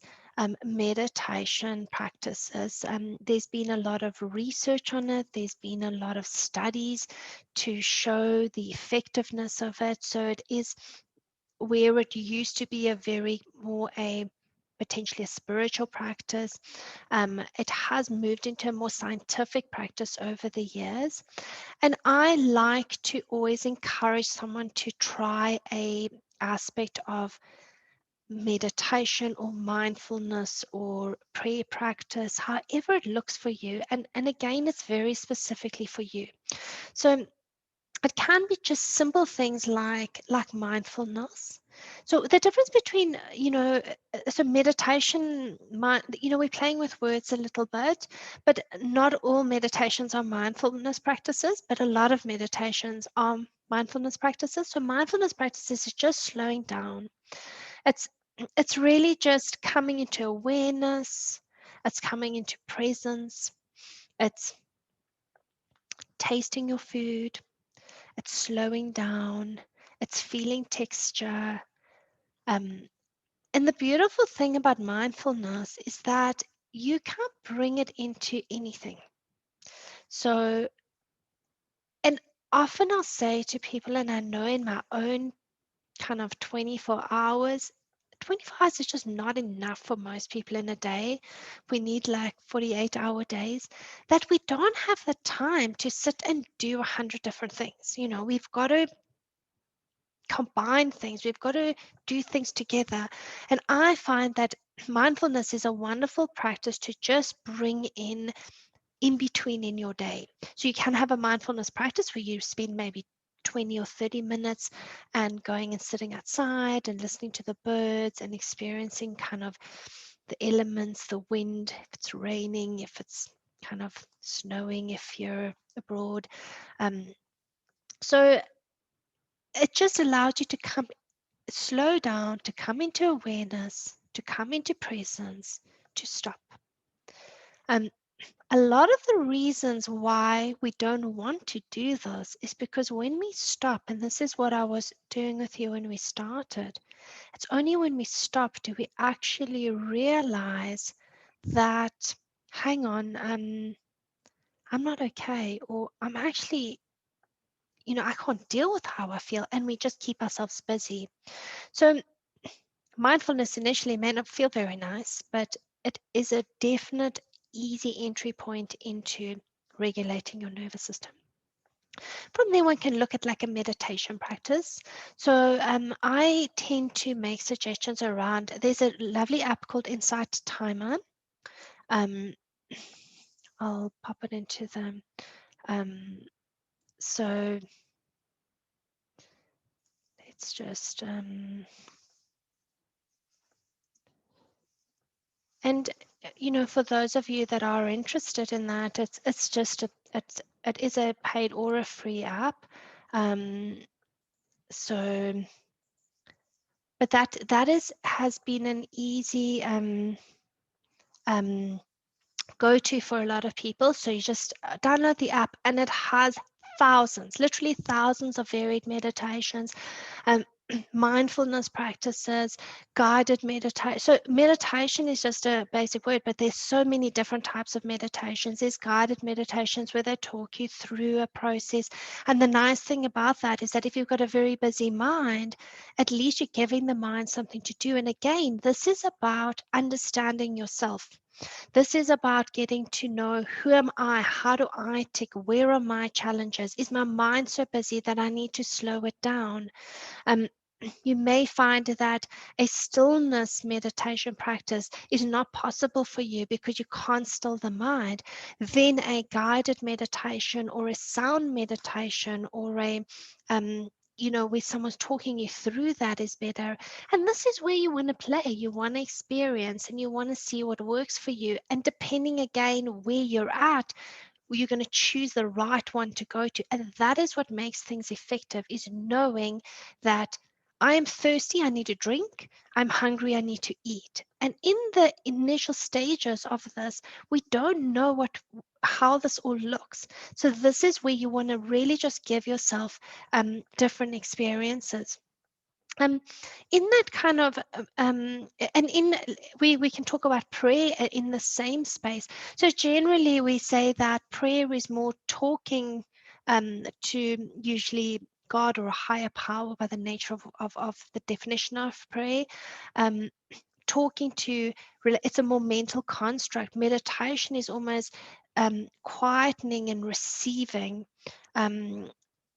meditation practices. There's been a lot of research on it. There's been a lot of studies to show the effectiveness of it. So it is, where it used to be a very more a potentially a spiritual practice, it has moved into a more scientific practice over the years. And I like to always encourage someone to try a aspect of meditation or mindfulness or prayer practice, however it looks for you. And again, it's very specifically for you. So it can be just simple things like mindfulness. So the difference between, so meditation, we're playing with words a little bit, but not all meditations are mindfulness practices, but a lot of meditations are mindfulness practices. So mindfulness practices is just slowing down. it's it's really just coming into awareness, it's coming into presence, it's tasting your food, it's slowing down, it's feeling texture. Um, and the beautiful thing about mindfulness is that you can't bring it into anything. So, and often I'll say to people, and I know in my own kind of 24 hours, 24 hours is just not enough for most people in a day. We need like 48-hour days, that we don't have the time to sit and do 100 different things. We've got to combine things, we've got to do things together. And I find that mindfulness is a wonderful practice to just bring in between in your day. So you can have a mindfulness practice where you spend maybe 20 or 30 minutes and going and sitting outside and listening to the birds and experiencing kind of the elements, the wind, if it's raining, if it's kind of snowing, if you're abroad. So it just allows you to slow down, to come into awareness, to come into presence, to stop. A lot of the reasons why we don't want to do this is because when we stop, and this is what I was doing with you when we started, it's only when we stop do we actually realize that, hang on, I'm not okay, or I'm actually, I can't deal with how I feel, and we just keep ourselves busy. So mindfulness initially may not feel very nice, but it is a definite easy entry point into regulating your nervous system. From there, one can look at like a meditation practice. So I tend to make suggestions around, there's a lovely app called Insight Timer. Um, I'll pop it into them. So let's just, And for those of you that are interested in that, it's just it is a paid or a free app. So, but that has been an easy go-to for a lot of people. So you just download the app, and it has thousands, literally thousands of varied meditations, mindfulness practices, guided meditation. So meditation is just a basic word, but there's so many different types of meditations. There's guided meditations where they talk you through a process. And the nice thing about that is that if you've got a very busy mind, at least you're giving the mind something to do. And again, this is about understanding yourself. This is about getting to know, who am I? How do I tick? Where are my challenges? Is my mind so busy that I need to slow it down? Um, you may find that a stillness meditation practice is not possible for you because you can't still the mind. Then a guided meditation or a sound meditation or a where someone's talking you through that is better. And this is where you want to play. You want to experience and you want to see what works for you. And depending again where you're at, you're going to choose the right one to go to. And that is what makes things effective, is knowing that I am thirsty, I need a drink. I'm hungry, I need to eat. And in the initial stages of this, we don't know how this all looks. So this is where you want to really just give yourself different experiences. Um, in that kind of and in we can talk about prayer in the same space. So generally we say that prayer is more talking to usually God or a higher power by the nature of the definition of prayer. um, Talking to, it's a more mental construct. Meditation is almost quietening and receiving.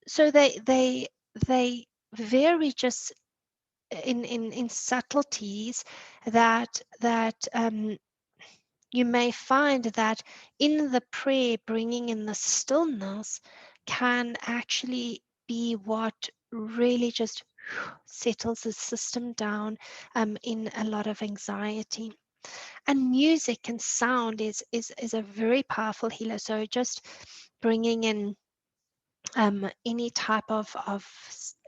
So they vary just in subtleties that you may find that in the prayer, bringing in the stillness can actually be what really just settles the system down in a lot of anxiety. And music and sound is a very powerful healer. So just bringing in any type of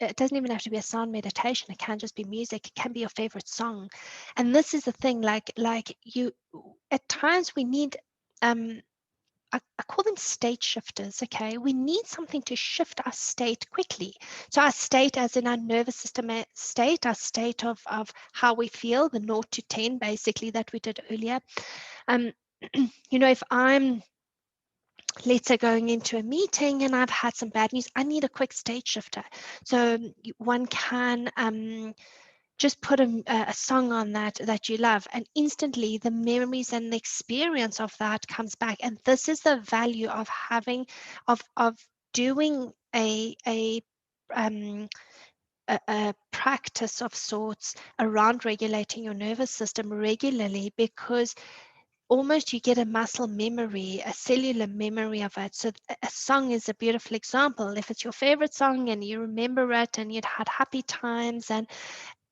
it doesn't even have to be a sound meditation. It can just be music. It can be your favorite song. And this is the thing, like you, at times we need I call them state shifters. Okay, we need something to shift our state quickly. So our state, as in our nervous system state, our state of how we feel, the 0 to 10 basically that we did earlier. If I'm, let's say, going into a meeting and I've had some bad news, I need a quick state shifter. So one can just put a song on that you love, and instantly the memories and the experience of that comes back. And this is the value of having, of doing a practice of sorts around regulating your nervous system regularly, because almost you get a muscle memory, a cellular memory of it. So a song is a beautiful example. If it's your favorite song and you remember it and you'd had happy times, and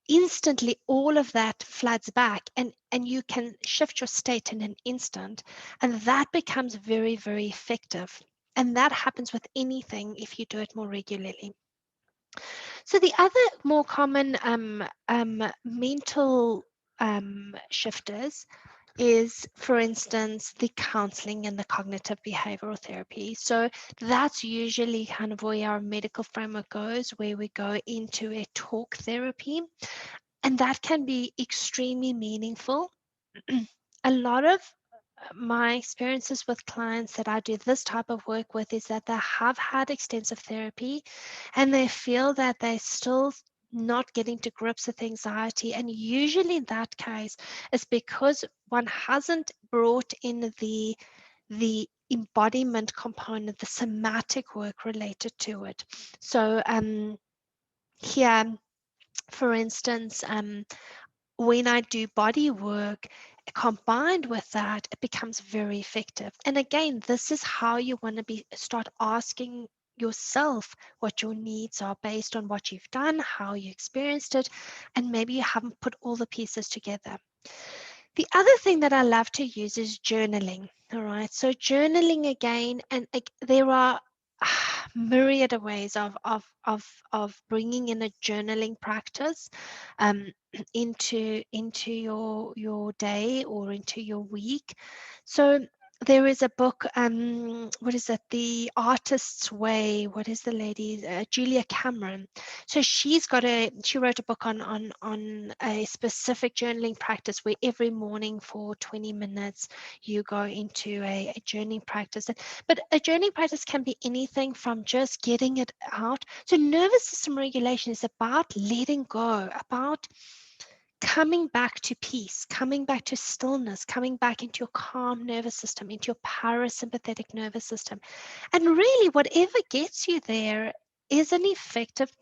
instantly all of that floods back, and you can shift your state in an instant, and that becomes very, very effective. And that happens with anything if you do it more regularly. So the other more common mental shifters is, for instance, the counseling and the cognitive behavioral therapy. So that's usually kind of where our medical framework goes, where we go into a talk therapy, and that can be extremely meaningful. A lot of my experiences with clients that I do this type of work with is that they have had extensive therapy and they feel that they're still not getting to grips with anxiety. And usually in that case, it's because one hasn't brought in the embodiment component, the somatic work related to it. So here, for instance, when I do body work combined with that, it becomes very effective. And again, this is how you want to start asking yourself what your needs are based on what you've done, how you experienced it, and maybe you haven't put all the pieces together. The other thing that I love to use is journaling. All right. So journaling again, and there are myriad of ways of bringing in a journaling practice um, into your day or into your week. So there is a book, what is it, The Artist's Way, what is the lady, Julia Cameron. So she wrote a book on a specific journaling practice where every morning for 20 minutes you go into a journaling practice. But a journaling practice can be anything from just getting it out. So nervous system regulation is about letting go, about coming back to peace, coming back to stillness, coming back into your calm nervous system, into your parasympathetic nervous system. And really, whatever gets you there is an effective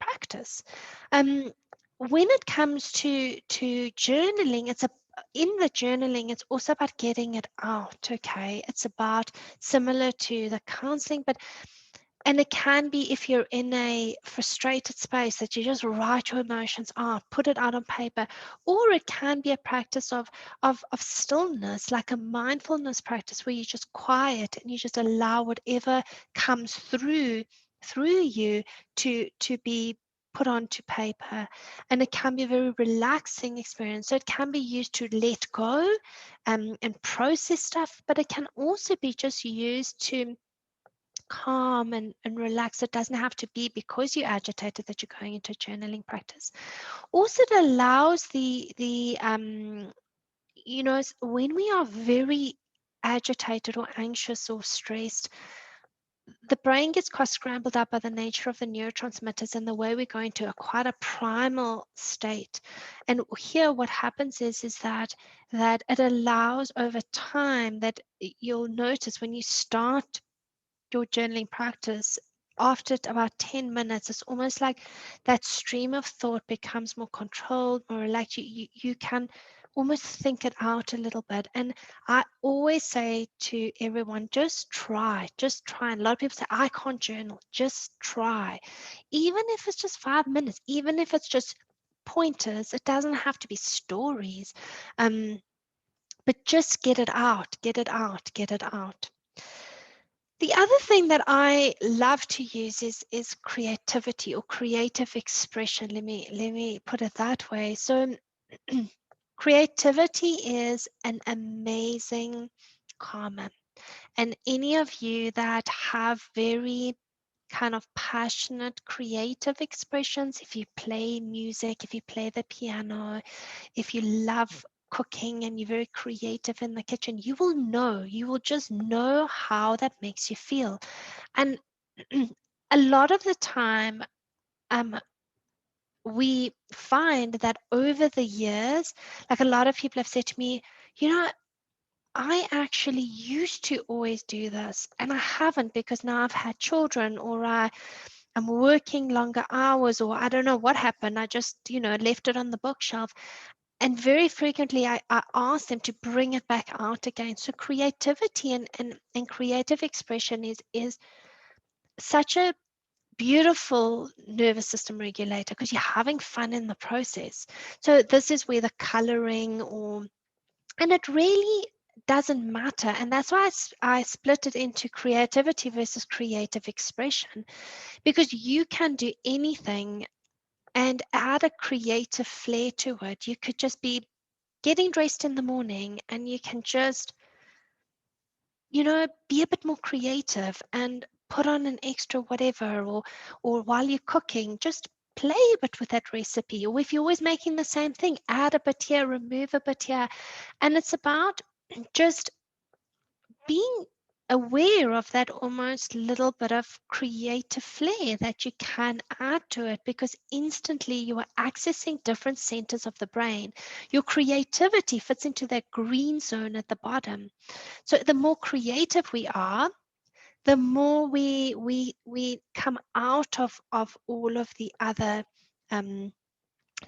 practice. When it comes to journaling, in the journaling, it's also about getting it out. Okay, it's about similar to the counseling, and it can be, if you're in a frustrated space, that you just write your emotions out, put it out on paper, or it can be a practice of stillness, like a mindfulness practice where you just quiet and you just allow whatever comes through you to be put onto paper. And it can be a very relaxing experience. So it can be used to let go and process stuff, but it can also be just used to calm and relax. It doesn't have to be because you're agitated that you're going into journaling practice. Also, it allows when we are very agitated or anxious or stressed, the brain gets quite scrambled up by the nature of the neurotransmitters and the way we're going to quite a primal state. And here what happens is that it allows over time, that you'll notice when you start your journaling practice, after about 10 minutes, it's almost like that stream of thought becomes more controlled, more relaxed. You can almost think it out a little bit. And I always say to everyone, just try. And a lot of people say, I can't journal. Just try. Even if it's just 5 minutes, even if it's just pointers, it doesn't have to be stories. But just get it out, get it out, get it out. The other thing that I love to use is creativity or creative expression. Let me put it that way. So creativity is an amazing calmer. And any of you that have very kind of passionate creative expressions, if you play music, if you play the piano, if you love cooking and you're very creative in the kitchen, you will just know how that makes you feel. And a lot of the time, we find that over the years, like a lot of people have said to me, I actually used to always do this, and I haven't because now I've had children, or I'm working longer hours, or I don't know what happened. I just, left it on the bookshelf. And very frequently I ask them to bring it back out again. So creativity and creative expression is such a beautiful nervous system regulator because you're having fun in the process. So this is where the coloring, and it really doesn't matter. And that's why I split it into creativity versus creative expression, because you can do anything and add a creative flair to it. You could just be getting dressed in the morning and you can just, be a bit more creative and put on an extra whatever, or while you're cooking, just play a bit with that recipe. Or if you're always making the same thing, add a bit here, remove a bit here. And it's about just being aware of that almost little bit of creative flair that you can add to it, because instantly you are accessing different centers of the brain. Your creativity fits into that green zone at the bottom. So the more creative we are, the more we come out of all of the other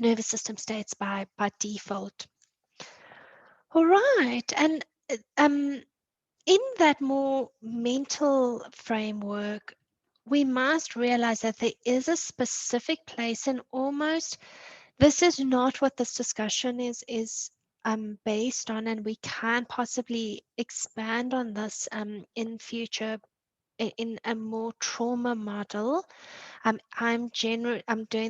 nervous system states by default. All right. And in that more mental framework, we must realize that there is a specific place, and almost this is not what this discussion is based on, and we can possibly expand on this in future in a more trauma model. I'm doing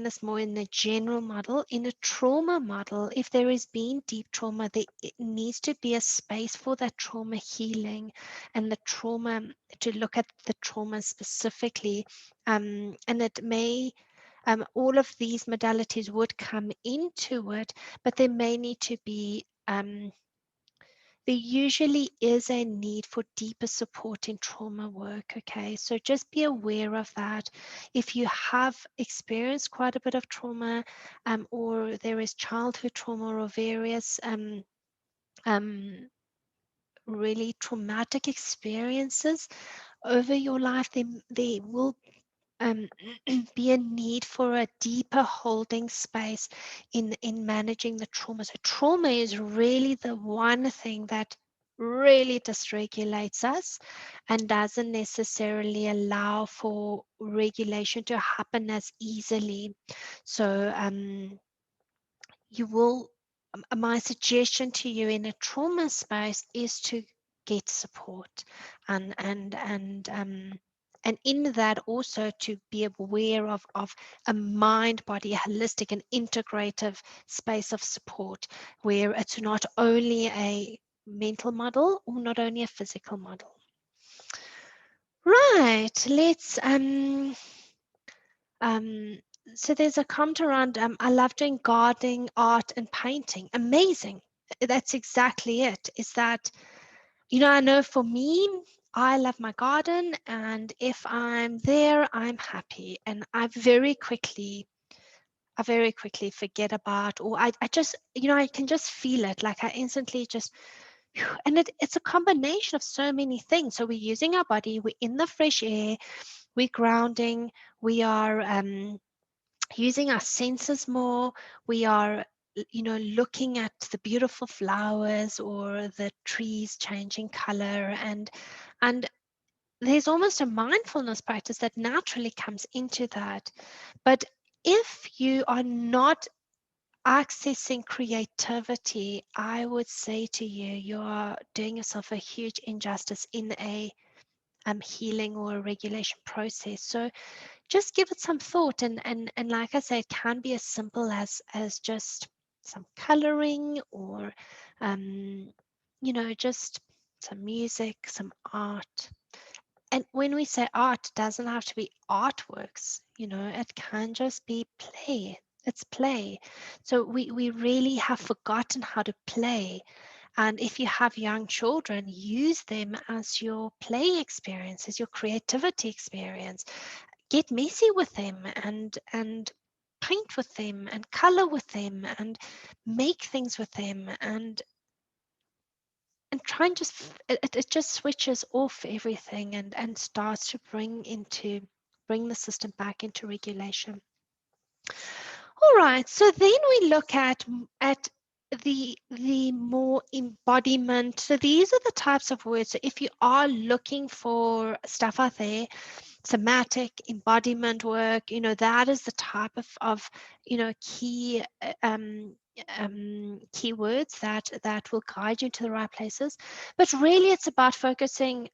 this more in the general model. In a trauma model, if there has been deep trauma, it needs to be a space for that trauma healing and the trauma, to look at the trauma specifically. And it may, all of these modalities would come into it, but there may need to be there usually is a need for deeper support in trauma work, okay? So just be aware of that. If you have experienced quite a bit of trauma, or there is childhood trauma or various um, really traumatic experiences over your life, there will be a need for a deeper holding space in managing the trauma. So trauma is really the one thing that really dysregulates us and doesn't necessarily allow for regulation to happen as easily. So you will, my suggestion to you in a trauma space is to get support, and in that also to be aware of a mind body holistic and integrative space of support, where it's not only a mental model or not only a physical model. Right, let's so there's a comment around, I love doing gardening, art, and painting. Amazing. That's exactly it. Is that, I know for me, I love my garden, and if I'm there, I'm happy. And I very quickly forget about, or I just, I can just feel it. Like I instantly just, and it's a combination of so many things. So we're using our body, we're in the fresh air, we're grounding, we are using our senses more, we are looking at the beautiful flowers or the trees changing color, and there's almost a mindfulness practice that naturally comes into that. But if you are not accessing creativity, I would say to you, you are doing yourself a huge injustice in a healing or a regulation process. So just give it some thought, and like I say, it can be as simple as just some coloring, or just some music, some art. And when we say art, it doesn't have to be artworks, it can just be play. It's play. So we really have forgotten how to play. And if you have young children, use them as your play experience, as your creativity experience. Get messy with them, and paint with them, and color with them, and make things with them, and try and just, it just switches off everything, and starts to bring the system back into regulation. All right, so then we look at the more embodiment. So these are the types of words. So if you are looking for stuff out there, somatic embodiment work, that is the type of key keywords that will guide you to the right places. But really it's about focusing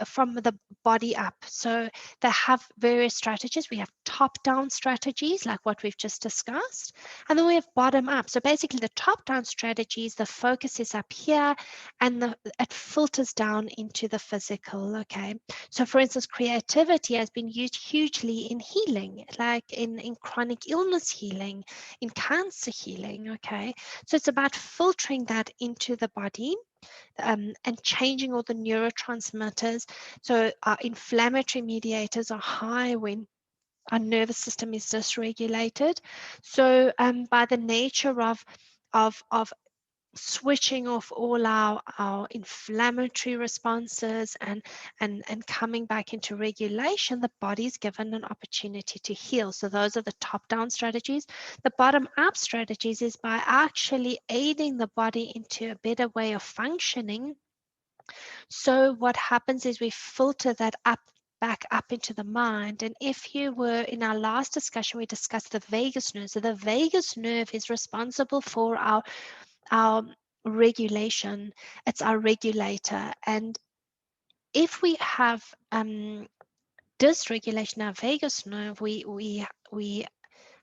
from the body up. So they have various strategies. We have top-down strategies, like what we've just discussed, and then we have bottom-up. So basically the top-down strategies, the focus is up here, and it filters down into the physical, okay? So for instance, creativity has been used hugely in healing, like in chronic illness healing, in cancer healing, okay? So it's about filtering that into the body, and changing all the neurotransmitters. So our inflammatory mediators are high when our nervous system is dysregulated. So by the nature of switching off all our inflammatory responses and coming back into regulation, the body's given an opportunity to heal. So those are the top-down strategies. The bottom-up strategies is by actually aiding the body into a better way of functioning. So what happens is we filter that up back up into the mind. And if you were in our last discussion, we discussed the vagus nerve. So the vagus nerve is responsible for our regulation. It's our regulator. And if we have dysregulation in our vagus nerve, we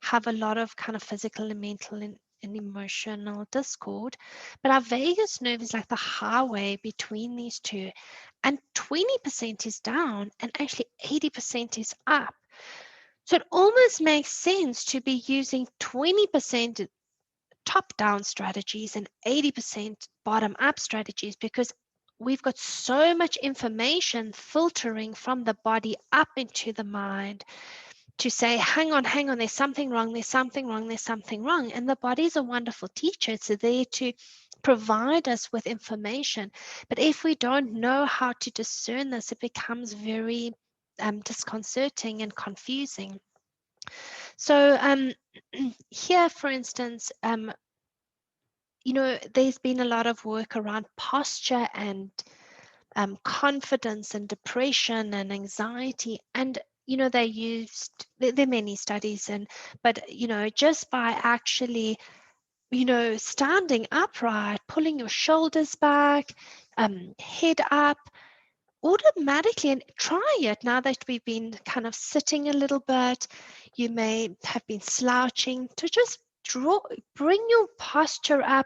have a lot of kind of physical and mental and emotional discord. But our vagus nerve is like the highway between these two, and 20% is down and actually 80% is up. So it almost makes sense to be using 20% top-down strategies and 80% bottom-up strategies, because we've got so much information filtering from the body up into the mind to say, hang on, there's something wrong, there's something wrong, there's something wrong. And the body is a wonderful teacher. It's there to provide us with information. But if we don't know how to discern this, it becomes very disconcerting and confusing. So here, for instance, there's been a lot of work around posture and confidence and depression and anxiety. And there are many studies, but just by actually standing upright, pulling your shoulders back, head up, automatically, and try it now that we've been kind of sitting a little bit, you may have been slouching, to just bring your posture up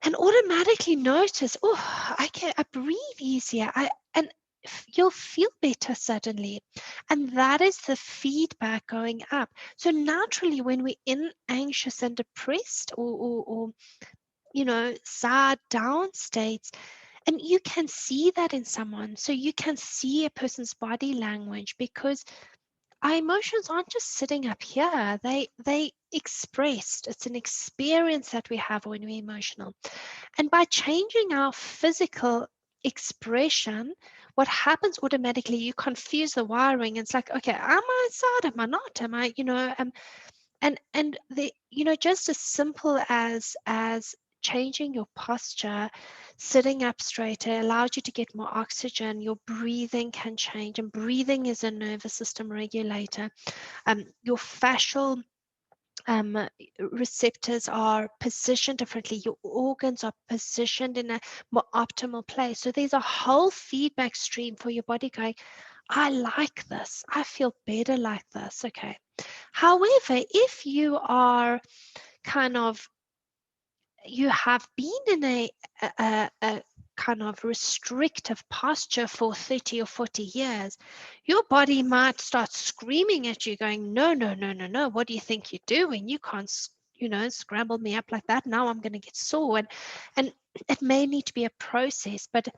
and automatically notice, oh, I breathe easier, and you'll feel better suddenly. And that is the feedback going up. So naturally, when we're in anxious and depressed or sad down states, and you can see that in someone, so you can see a person's body language, because our emotions aren't just sitting up here, they expressed. It's an experience that we have when we're emotional. And by changing our physical expression, what happens automatically, you confuse the wiring. It's like, okay, am I sad? Am I not? Am I, and the, just as simple as changing your posture, sitting up straighter allows you to get more oxygen. Your breathing can change, and breathing is a nervous system regulator. Your fascial receptors are positioned differently. Your organs are positioned in a more optimal place. So there's a whole feedback stream for your body going, I like this. I feel better like this. Okay. However, if you are kind of, you have been in a kind of restrictive posture for 30 or 40 years, your body might start screaming at you going, no, no, no, no, no. What do you think you're doing? You can't, scramble me up like that. Now I'm going to get sore. And it may need to be a process, but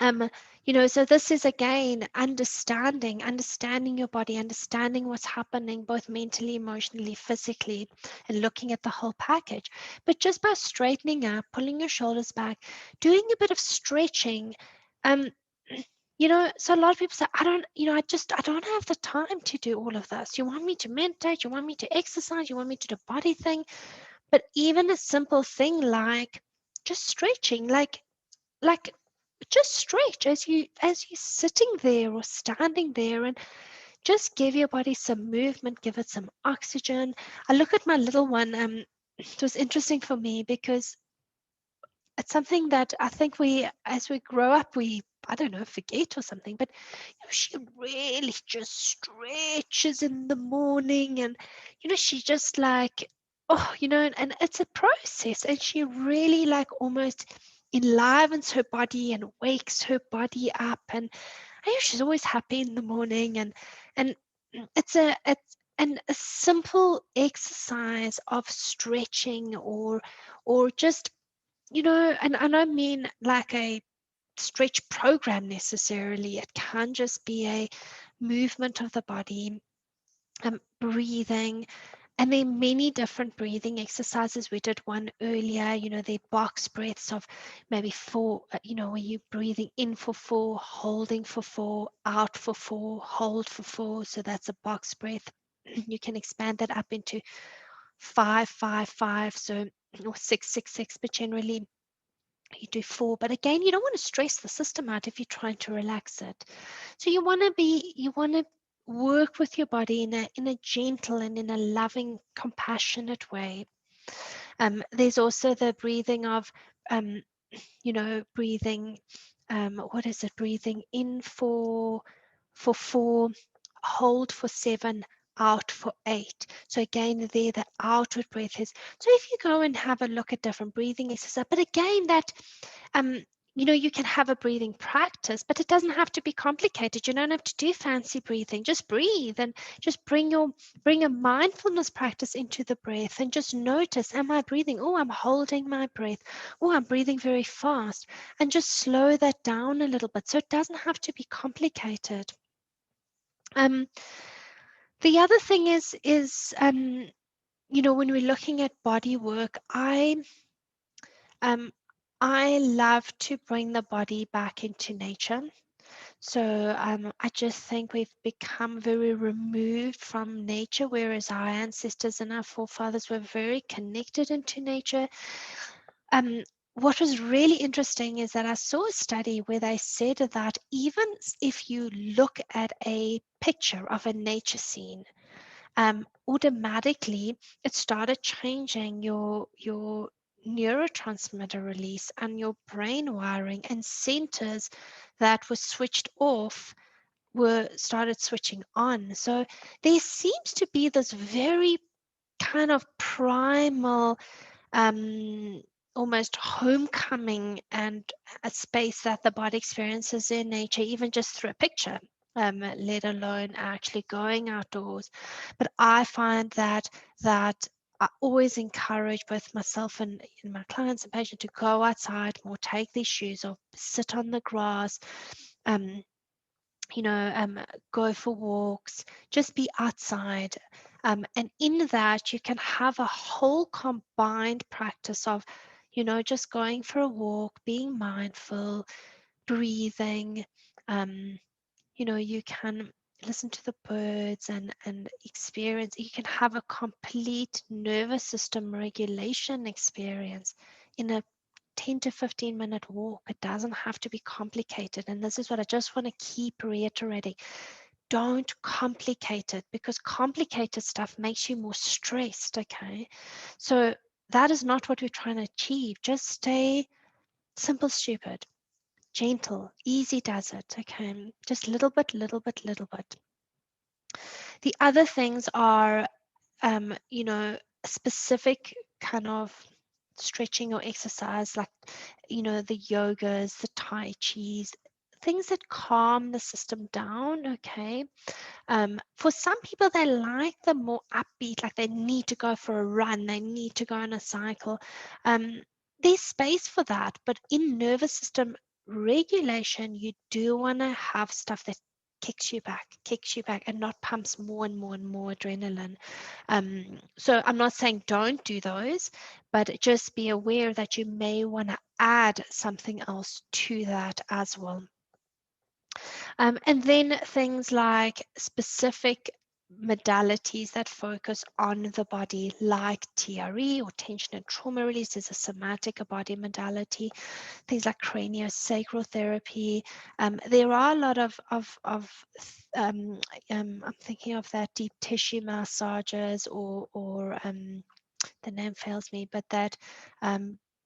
so this is again understanding your body, understanding what's happening both mentally, emotionally, physically, and looking at the whole package. But just by straightening up, pulling your shoulders back, doing a bit of stretching, so a lot of people say, I don't have the time to do all of this. You want me to meditate, you want me to exercise, you want me to do a body thing. But even a simple thing like just stretching, like just stretch as you're sitting there or standing there, and just give your body some movement, give it some oxygen. I look at my little one. It was interesting for me because it's something that I think as we grow up, I don't know, forget or something, but she really just stretches in the morning, and she just like, oh, and it's a process, and she really like almost enlivens her body and wakes her body up, and she's always happy in the morning, and it's a simple exercise of stretching, or just and I don't mean like a stretch program necessarily. It can just be a movement of the body, breathing. And there are many different breathing exercises. We did one earlier, the box breaths of maybe 4, where you're breathing in for 4, holding for 4, out for 4, hold for 4. So that's a box breath. You can expand that up into 5, 5, 5, so or 6, 6, 6, but generally you do 4. But again, you don't want to stress the system out if you're trying to relax it. So you want to work with your body in a gentle and in a loving, compassionate way. There's also the breathing of, breathing, what is it? Breathing in for 4, hold for 7, out for 8. So again, there the outward breath is. So if you go and have a look at different breathing exercises, but again, that you can have a breathing practice, but it doesn't have to be complicated. You don't have to do fancy breathing. Just breathe and just bring a mindfulness practice into the breath and just notice, am I breathing? Oh, I'm holding my breath. Oh, I'm breathing very fast, and just slow that down a little bit. So it doesn't have to be complicated. The other thing is when we're looking at body work, I love to bring the body back into nature. So I just think we've become very removed from nature, whereas our ancestors and our forefathers were very connected into nature. What was really interesting is that I saw a study where they said that even if you look at a picture of a nature scene, automatically it started changing your neurotransmitter release and your brain wiring, and centers that were switched off were started switching on. So there seems to be this very kind of primal, almost homecoming and a space that the body experiences in nature, even just through a picture, let alone actually going outdoors. But I find that I always encourage both myself and my clients and patients to go outside or take their shoes off, sit on the grass, um, go for walks, just be outside. And in that, you can have a whole combined practice of, just going for a walk, being mindful, breathing. You can listen to the birds and experience. You can have a complete nervous system regulation experience in a 10 to 15-minute walk. It doesn't have to be complicated. And this is what I just want to keep reiterating. Don't complicate it, because complicated stuff makes you more stressed, okay? So that is not what we're trying to achieve. Just stay simple, stupid, gentle, easy does it, okay? Just little bit, little bit, little bit. The other things are, specific kind of stretching or exercise, like, the yogas, the tai chis, things that calm the system down, okay? For some people, they like the more upbeat, like they need to go for a run, they need to go on a cycle. There's space for that, but in nervous system regulation, you do want to have stuff that kicks you back and not pumps more and more and more adrenaline. So I'm not saying don't do those, but just be aware that you may want to add something else to that as well. And then things like specific modalities that focus on the body, like TRE, or tension and trauma release, is a somatic body modality. Things like craniosacral therapy. There are a lot of I'm thinking of that deep tissue massages, or the name fails me, but that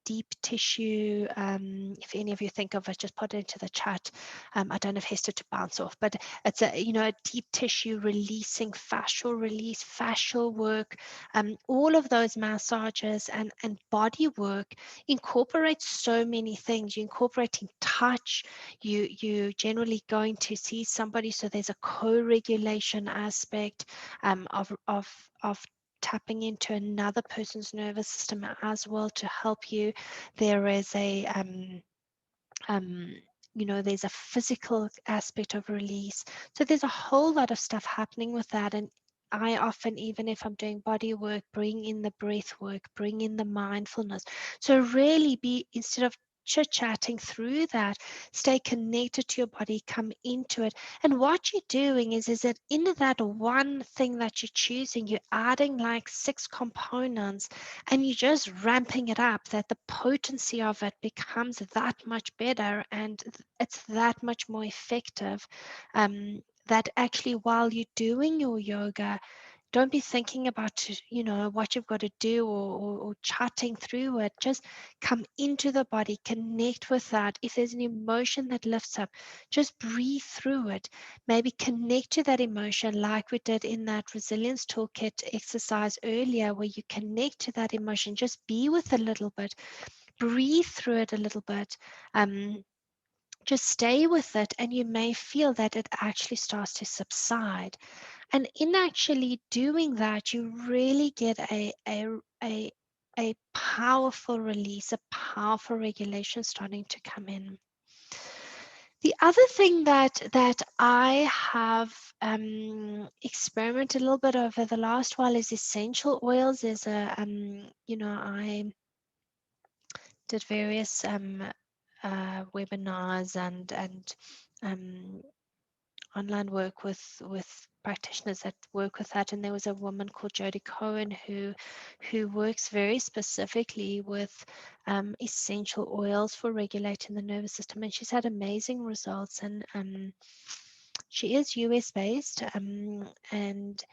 deep tissue, if any of you think of it, just put it into the chat. I don't have Hester to bounce off, but it's a deep tissue releasing, fascial release, fascial work. All of those massages and body work incorporate so many things. You're incorporating touch. You generally going to see somebody, so there's a co-regulation aspect of tapping into another person's nervous system as well to help you. There is there's a physical aspect of release. So there's a whole lot of stuff happening with that. And I often, even if I'm doing body work, bring in the breath work, bring in the mindfulness. So really instead of chit-chatting through that, stay connected to your body, come into it. And what you're doing is that in that one thing that you're choosing, you're adding like 6 components, and you're just ramping it up, that the potency of it becomes that much better, and it's that much more effective. That actually, while you're doing your yoga, don't be thinking about, what you've got to do, or chatting through it. Just come into the body, connect with that. If there's an emotion that lifts up, just breathe through it. Maybe connect to that emotion like we did in that resilience toolkit exercise earlier, where you connect to that emotion. Just be with it a little bit, breathe through it a little bit. Just stay with it, and you may feel that it actually starts to subside. And in actually doing that, you really get a powerful release, a powerful regulation starting to come in. The other thing that I have experimented a little bit over the last while is essential oils. There's I did various webinars and um, online work with practitioners that work with that, and there was a woman called Jodie Cohen who works very specifically with essential oils for regulating the nervous system, and she's had amazing results. And she is US based, and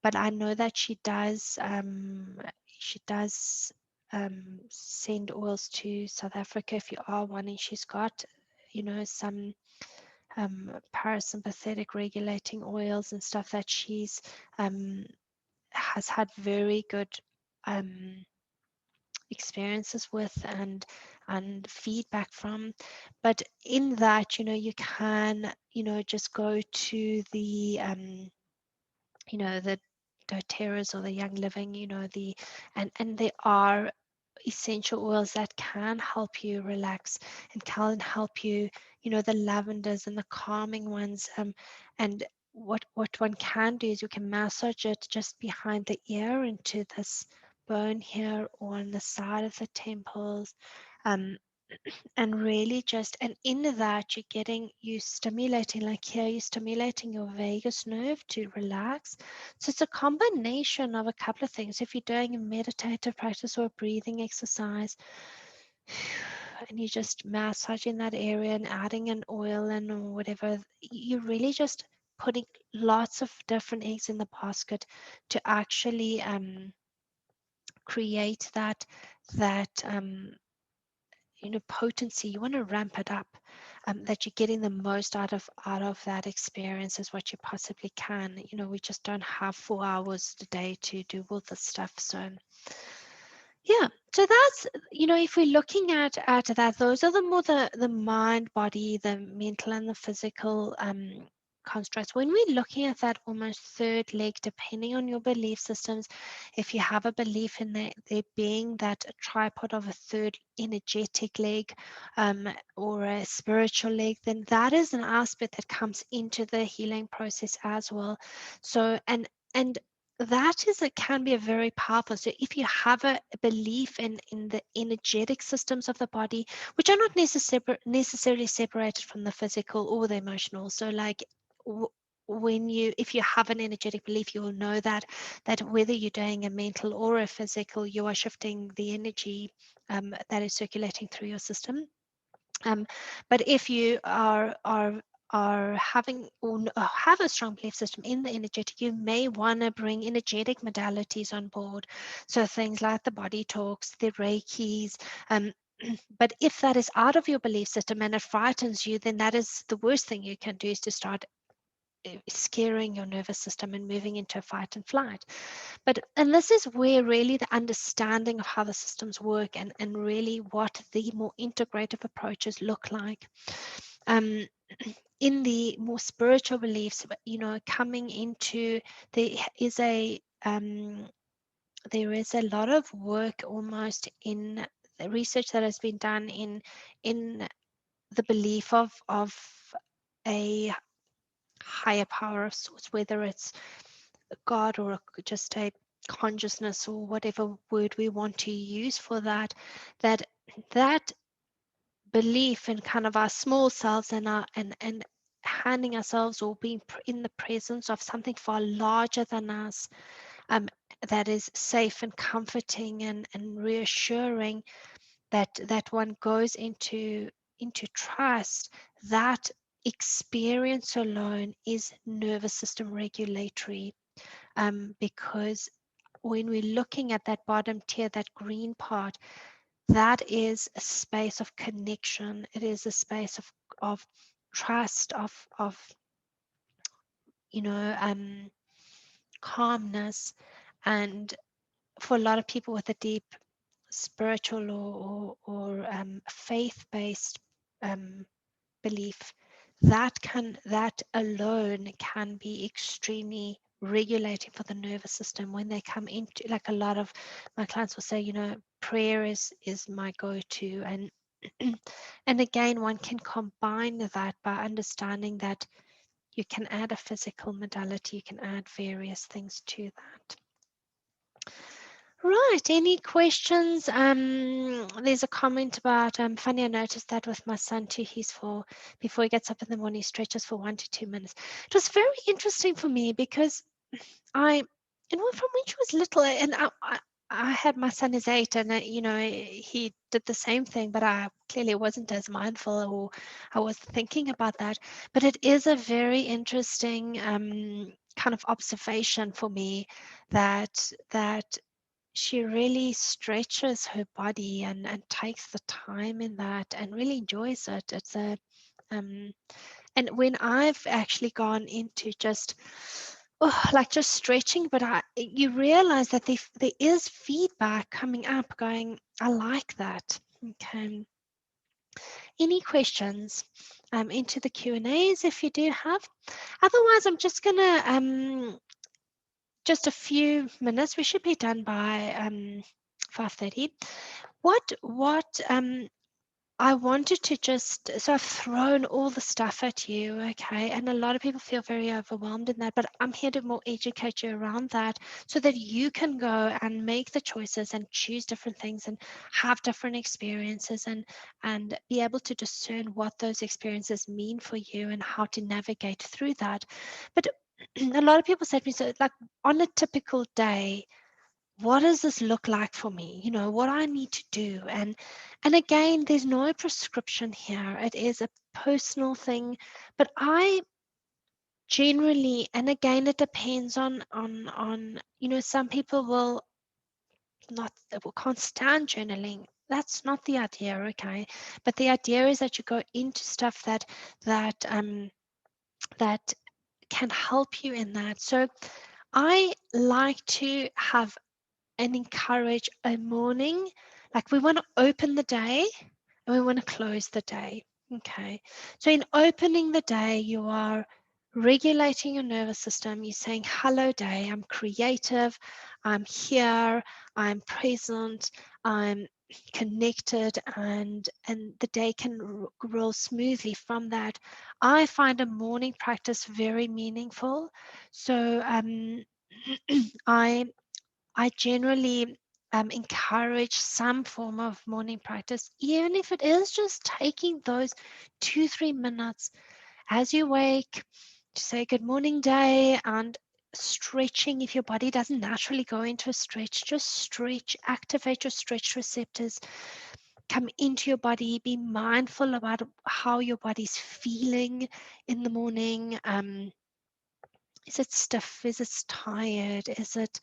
but I know that she does send oils to South Africa if you are wanting. She's got some parasympathetic regulating oils and stuff that she's has had very good experiences with and feedback from. But in that, you can just go to the doTERRAs or the Young Living, and there are essential oils that can help you relax and can help you, the lavenders and the calming ones. And what one can do is you can massage it just behind the ear into this bone here, or on the side of the temples. Um, and really just, and in that you stimulating, like here you're stimulating your vagus nerve to relax. So it's a combination of a couple of things. If you're doing a meditative practice or a breathing exercise, and you're just massaging that area and adding an oil and or whatever, you're really just putting lots of different eggs in the basket to actually create that potency. You want to ramp it up, that you're getting the most out of that experience as what you possibly can. We just don't have 4 hours a day to do all this stuff. So yeah, so that's, if we're looking at that, those are the mind, body, the mental, and the physical constructs. When we're looking at that almost third leg, depending on your belief systems, if you have a belief in there being that a tripod of a third energetic leg, or a spiritual leg, then that is an aspect that comes into the healing process as well. So and that is, it can be a very powerful. So if you have a belief in the energetic systems of the body, which are not necessarily separated from the physical or the emotional. So like if you have an energetic belief, you will know that whether you're doing a mental or a physical, you are shifting the energy that is circulating through your system. But if you are having or have a strong belief system in the energetic, you may want to bring energetic modalities on board. So things like the body talks, the Reikis. But if that is out of your belief system and it frightens you, then that is the worst thing you can do, is to start scaring your nervous system and moving into fight and flight. And this is where really the understanding of how the systems work and really what the more integrative approaches look like. In the more spiritual beliefs, coming into, there is a lot of work almost in the research that has been done in the belief of a higher power of sorts, whether it's God or just a consciousness, or whatever word we want to use for that that belief in kind of our small selves and our and handing ourselves or being in the presence of something far larger than us, um, that is safe and comforting and reassuring, that one goes into trust. That experience alone is nervous system regulatory, because when we're looking at that bottom tier, that green part, that is a space of connection. It is a space of trust, of you know calmness. And for a lot of people with a deep spiritual or faith-based belief, that alone can be extremely regulating for the nervous system. When they come into, like, a lot of my clients will say, prayer is my go-to. And and again, one can combine that by understanding that you can add a physical modality, you can add various things to that. Right. Any questions? There's a comment about funny. I noticed that with my son too. Before he gets up in the morning, he stretches for 1 to 2 minutes. It was very interesting for me because from when she was little, and I had my son is 8, and he did the same thing, but I clearly wasn't as mindful, or I was thinking about that. But it is a very interesting kind of observation for me that she really stretches her body and takes the time in that and really enjoys it. It's a and when I've actually gone into just like just stretching, but you realize that there is feedback coming up going, I like that. Okay. Any questions into the Q&As if you do have? Otherwise, I'm just gonna just a few minutes. We should be done by 5:30. What I wanted to so I've thrown all the stuff at you, okay? And a lot of people feel very overwhelmed in that, but I'm here to more educate you around that so that you can go and make the choices and choose different things and have different experiences and be able to discern what those experiences mean for you and how to navigate through that. But a lot of people say to me, so like on a typical day, what does this look like for me? What I need to do. And again, there's no prescription here. It is a personal thing. But I generally, and again, it depends on some people can't stand journaling. That's not the idea, okay? But the idea is that you go into stuff that can help you in that. So I like to have and encourage a morning, like we want to open the day and we want to close the day. Okay. So in opening the day, you are regulating your nervous system. You're saying, hello day, I'm creative, I'm here, I'm present, I'm connected, and the day can roll smoothly from that. I find a morning practice very meaningful. So I generally encourage some form of morning practice, even if it is just taking those 2-3 minutes as you wake to say good morning day, and stretching. If your body doesn't naturally go into a stretch, just stretch, activate your stretch receptors, come into your body, be mindful about how your body's feeling in the morning. Is it stiff? Is it tired? Is it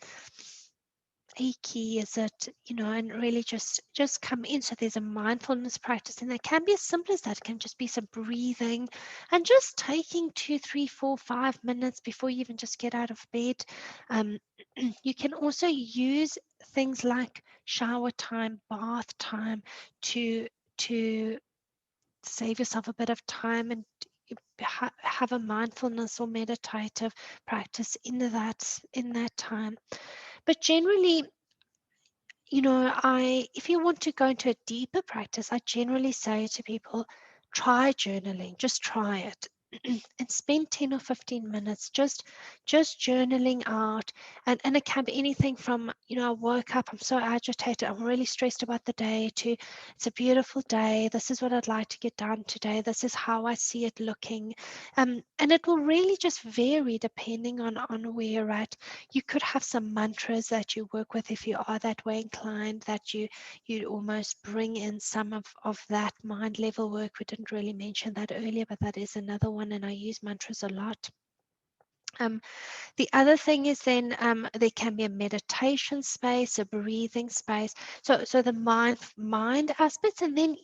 achy? Is it, and really just come in. So there's a mindfulness practice, and it can be as simple as that. It can just be some breathing and just taking 2, 3, 4, 5 minutes before you even just get out of bed. You can also use things like shower time, bath time to save yourself a bit of time and have a mindfulness or meditative practice in that time. But generally, if you want to go into a deeper practice, I generally say to people, try journaling, just try it. and spend 10 or 15 minutes just journaling out. And it can be anything from, I woke up, I'm so agitated, I'm really stressed about the day, to it's a beautiful day, this is what I'd like to get done today, this is how I see it looking. And it will really just vary depending on where you're at. You could have some mantras that you work with if you are that way inclined, that you almost bring in some of that mind level work. We didn't really mention that earlier, but that is another one, and I use mantras a lot. The other thing is then there can be a meditation space, a breathing space. So the mind aspects, and then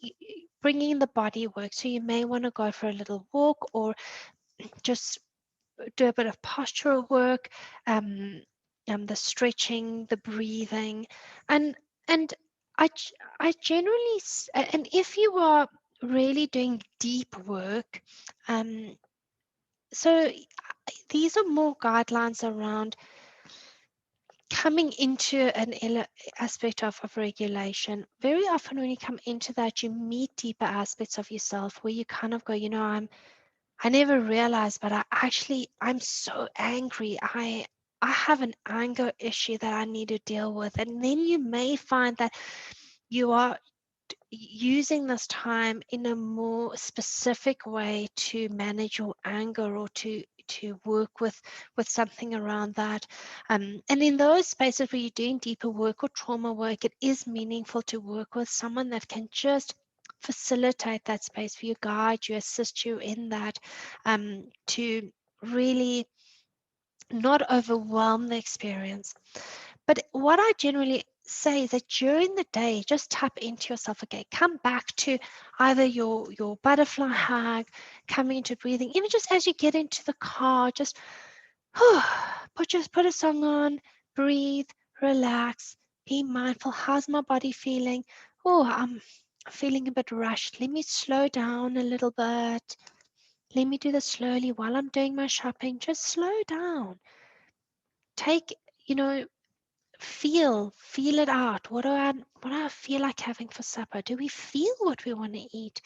bringing in the body work. So you may want to go for a little walk, or just do a bit of postural work, the stretching, the breathing, and and I I generally and if you are really doing deep work, so these are more guidelines around coming into an aspect of regulation. Very often when you come into that, you meet deeper aspects of yourself where you kind of go, I never realized, but I'm so angry. I have an anger issue that I need to deal with. And then you may find that you are using this time in a more specific way to manage your anger, or to work with something around that. And in those spaces where you're doing deeper work or trauma work, it is meaningful to work with someone that can just facilitate that space for you, guide you, assist you in that, to really not overwhelm the experience. But what I generally say is that during the day, just tap into yourself. Okay, come back to either your butterfly hug, coming into breathing, even just as you get into the car, just put a song on, breathe, relax, be mindful. How's my body feeling? Oh, I'm feeling a bit rushed. Let me slow down a little bit. Let me do this slowly while I'm doing my shopping. Just slow down. Take, you know, feel it out. What do I feel like having for supper? Do we feel what we want to eat,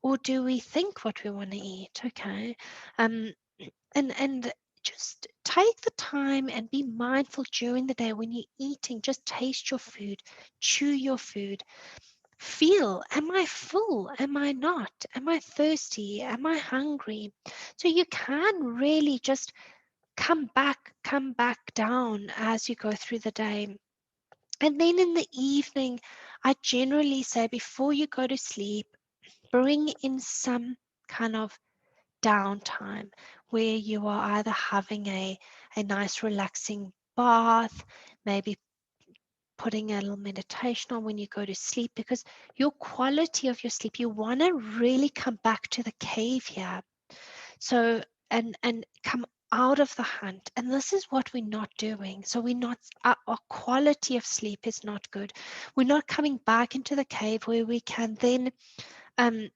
or do we think what we want to eat? Okay. Um and just take the time and be mindful during the day when you're eating. Just taste your food, chew your food, feel, am I full, am I not, am I thirsty, am I hungry? So you can really just come back down as you go through the day. And then in the evening, I generally say before you go to sleep, bring in some kind of downtime where you are either having a nice relaxing bath, maybe putting a little meditation on when you go to sleep, because your quality of your sleep, you want to really come back to the cave here. So, and come out of the hunt. And this is what we're not doing. So we're not, our quality of sleep is not good. We're not coming back into the cave where we can then um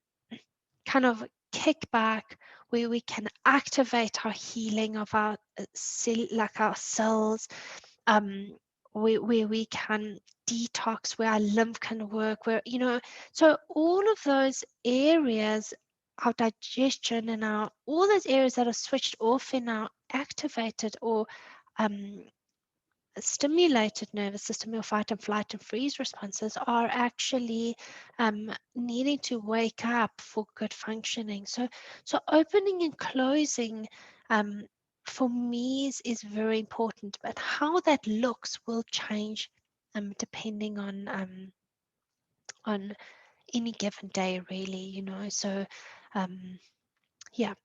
kind of kick back, where we can activate our healing of our like our cells, um where we can detox, where our lymph can work, where, so all of those areas, our digestion and our all those areas that are switched off in our activated or um stimulated nervous system, your fight and flight and freeze responses, are actually needing to wake up for good functioning. So opening and closing, um, for me is very important, but how that looks will change depending on any given day, really, so um, yeah.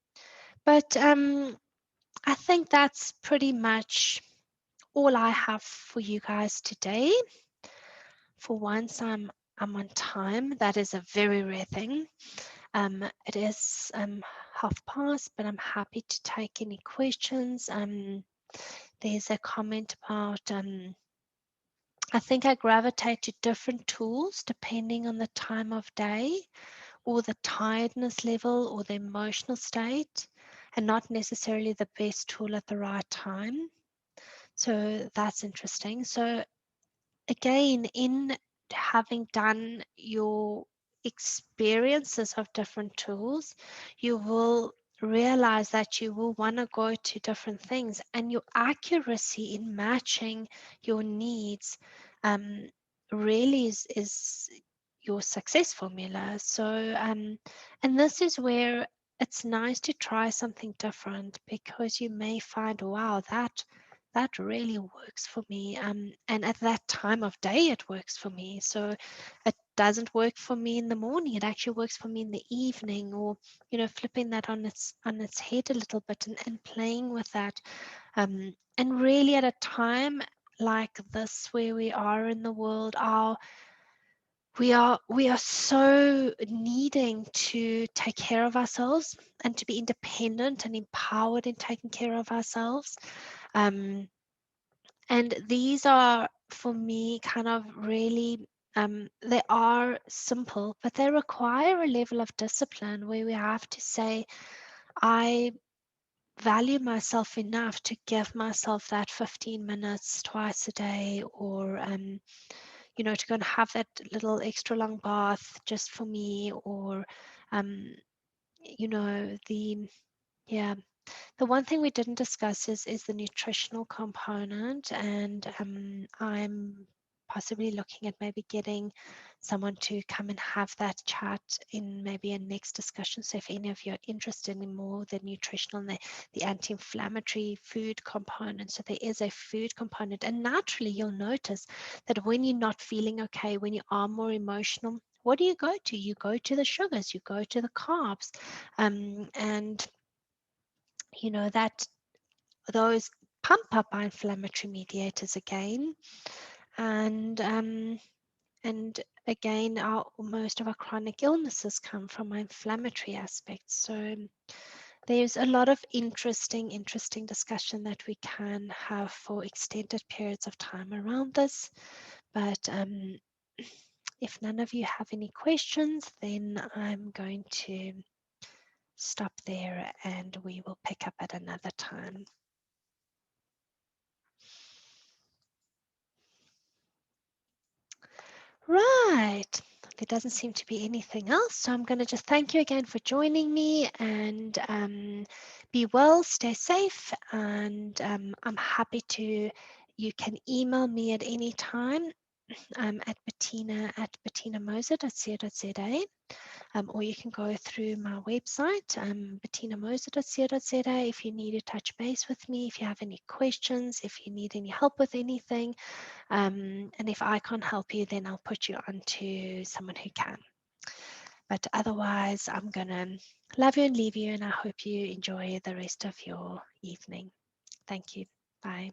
But I think that's pretty much all I have for you guys today. For once, I'm on time. That is a very rare thing. It is 1:30, but I'm happy to take any questions. There's a comment about I think I gravitate to different tools depending on the time of day, or the tiredness level, or the emotional state, and not necessarily the best tool at the right time. So that's interesting. So again, in having done your experiences of different tools, you will realize that you will want to go to different things, and your accuracy in matching your needs really is your success formula. So and this is where it's nice to try something different, because you may find, wow, that really works for me, and at that time of day it works for me. So it doesn't work for me in the morning, it actually works for me in the evening, or flipping that on its head a little bit, and playing with that, and really at a time like this where we are in the world, we are so needing to take care of ourselves and to be independent and empowered in taking care of ourselves. And these are, for me, kind of really, they are simple, but they require a level of discipline where we have to say, I value myself enough to give myself that 15 minutes twice a day, or to go and have that little extra long bath just for me, or um, the yeah. The one thing we didn't discuss is the nutritional component, and I'm possibly looking at maybe getting someone to come and have that chat in maybe a next discussion. So if any of you are interested in more the nutritional and the anti-inflammatory food component, so there is a food component, and naturally you'll notice that when you're not feeling okay, when you are more emotional, what do you go to? You go to the sugars, you go to the carbs, and that those pump up our inflammatory mediators again, and again, most of our chronic illnesses come from our inflammatory aspects. So there's a lot of interesting discussion that we can have for extended periods of time around this. But if none of you have any questions, then I'm going to stop there and we will pick up at another time. Right. There doesn't seem to be anything else. So I'm going to just thank you again for joining me, and be well, stay safe. And I'm happy to, you can email me at any time at bettina@bettinamoser.co.za. Or you can go through my website, bettinamoser.co.za, if you need to touch base with me, if you have any questions, if you need any help with anything. And if I can't help you, then I'll put you on to someone who can. But otherwise, I'm going to love you and leave you, and I hope you enjoy the rest of your evening. Thank you. Bye.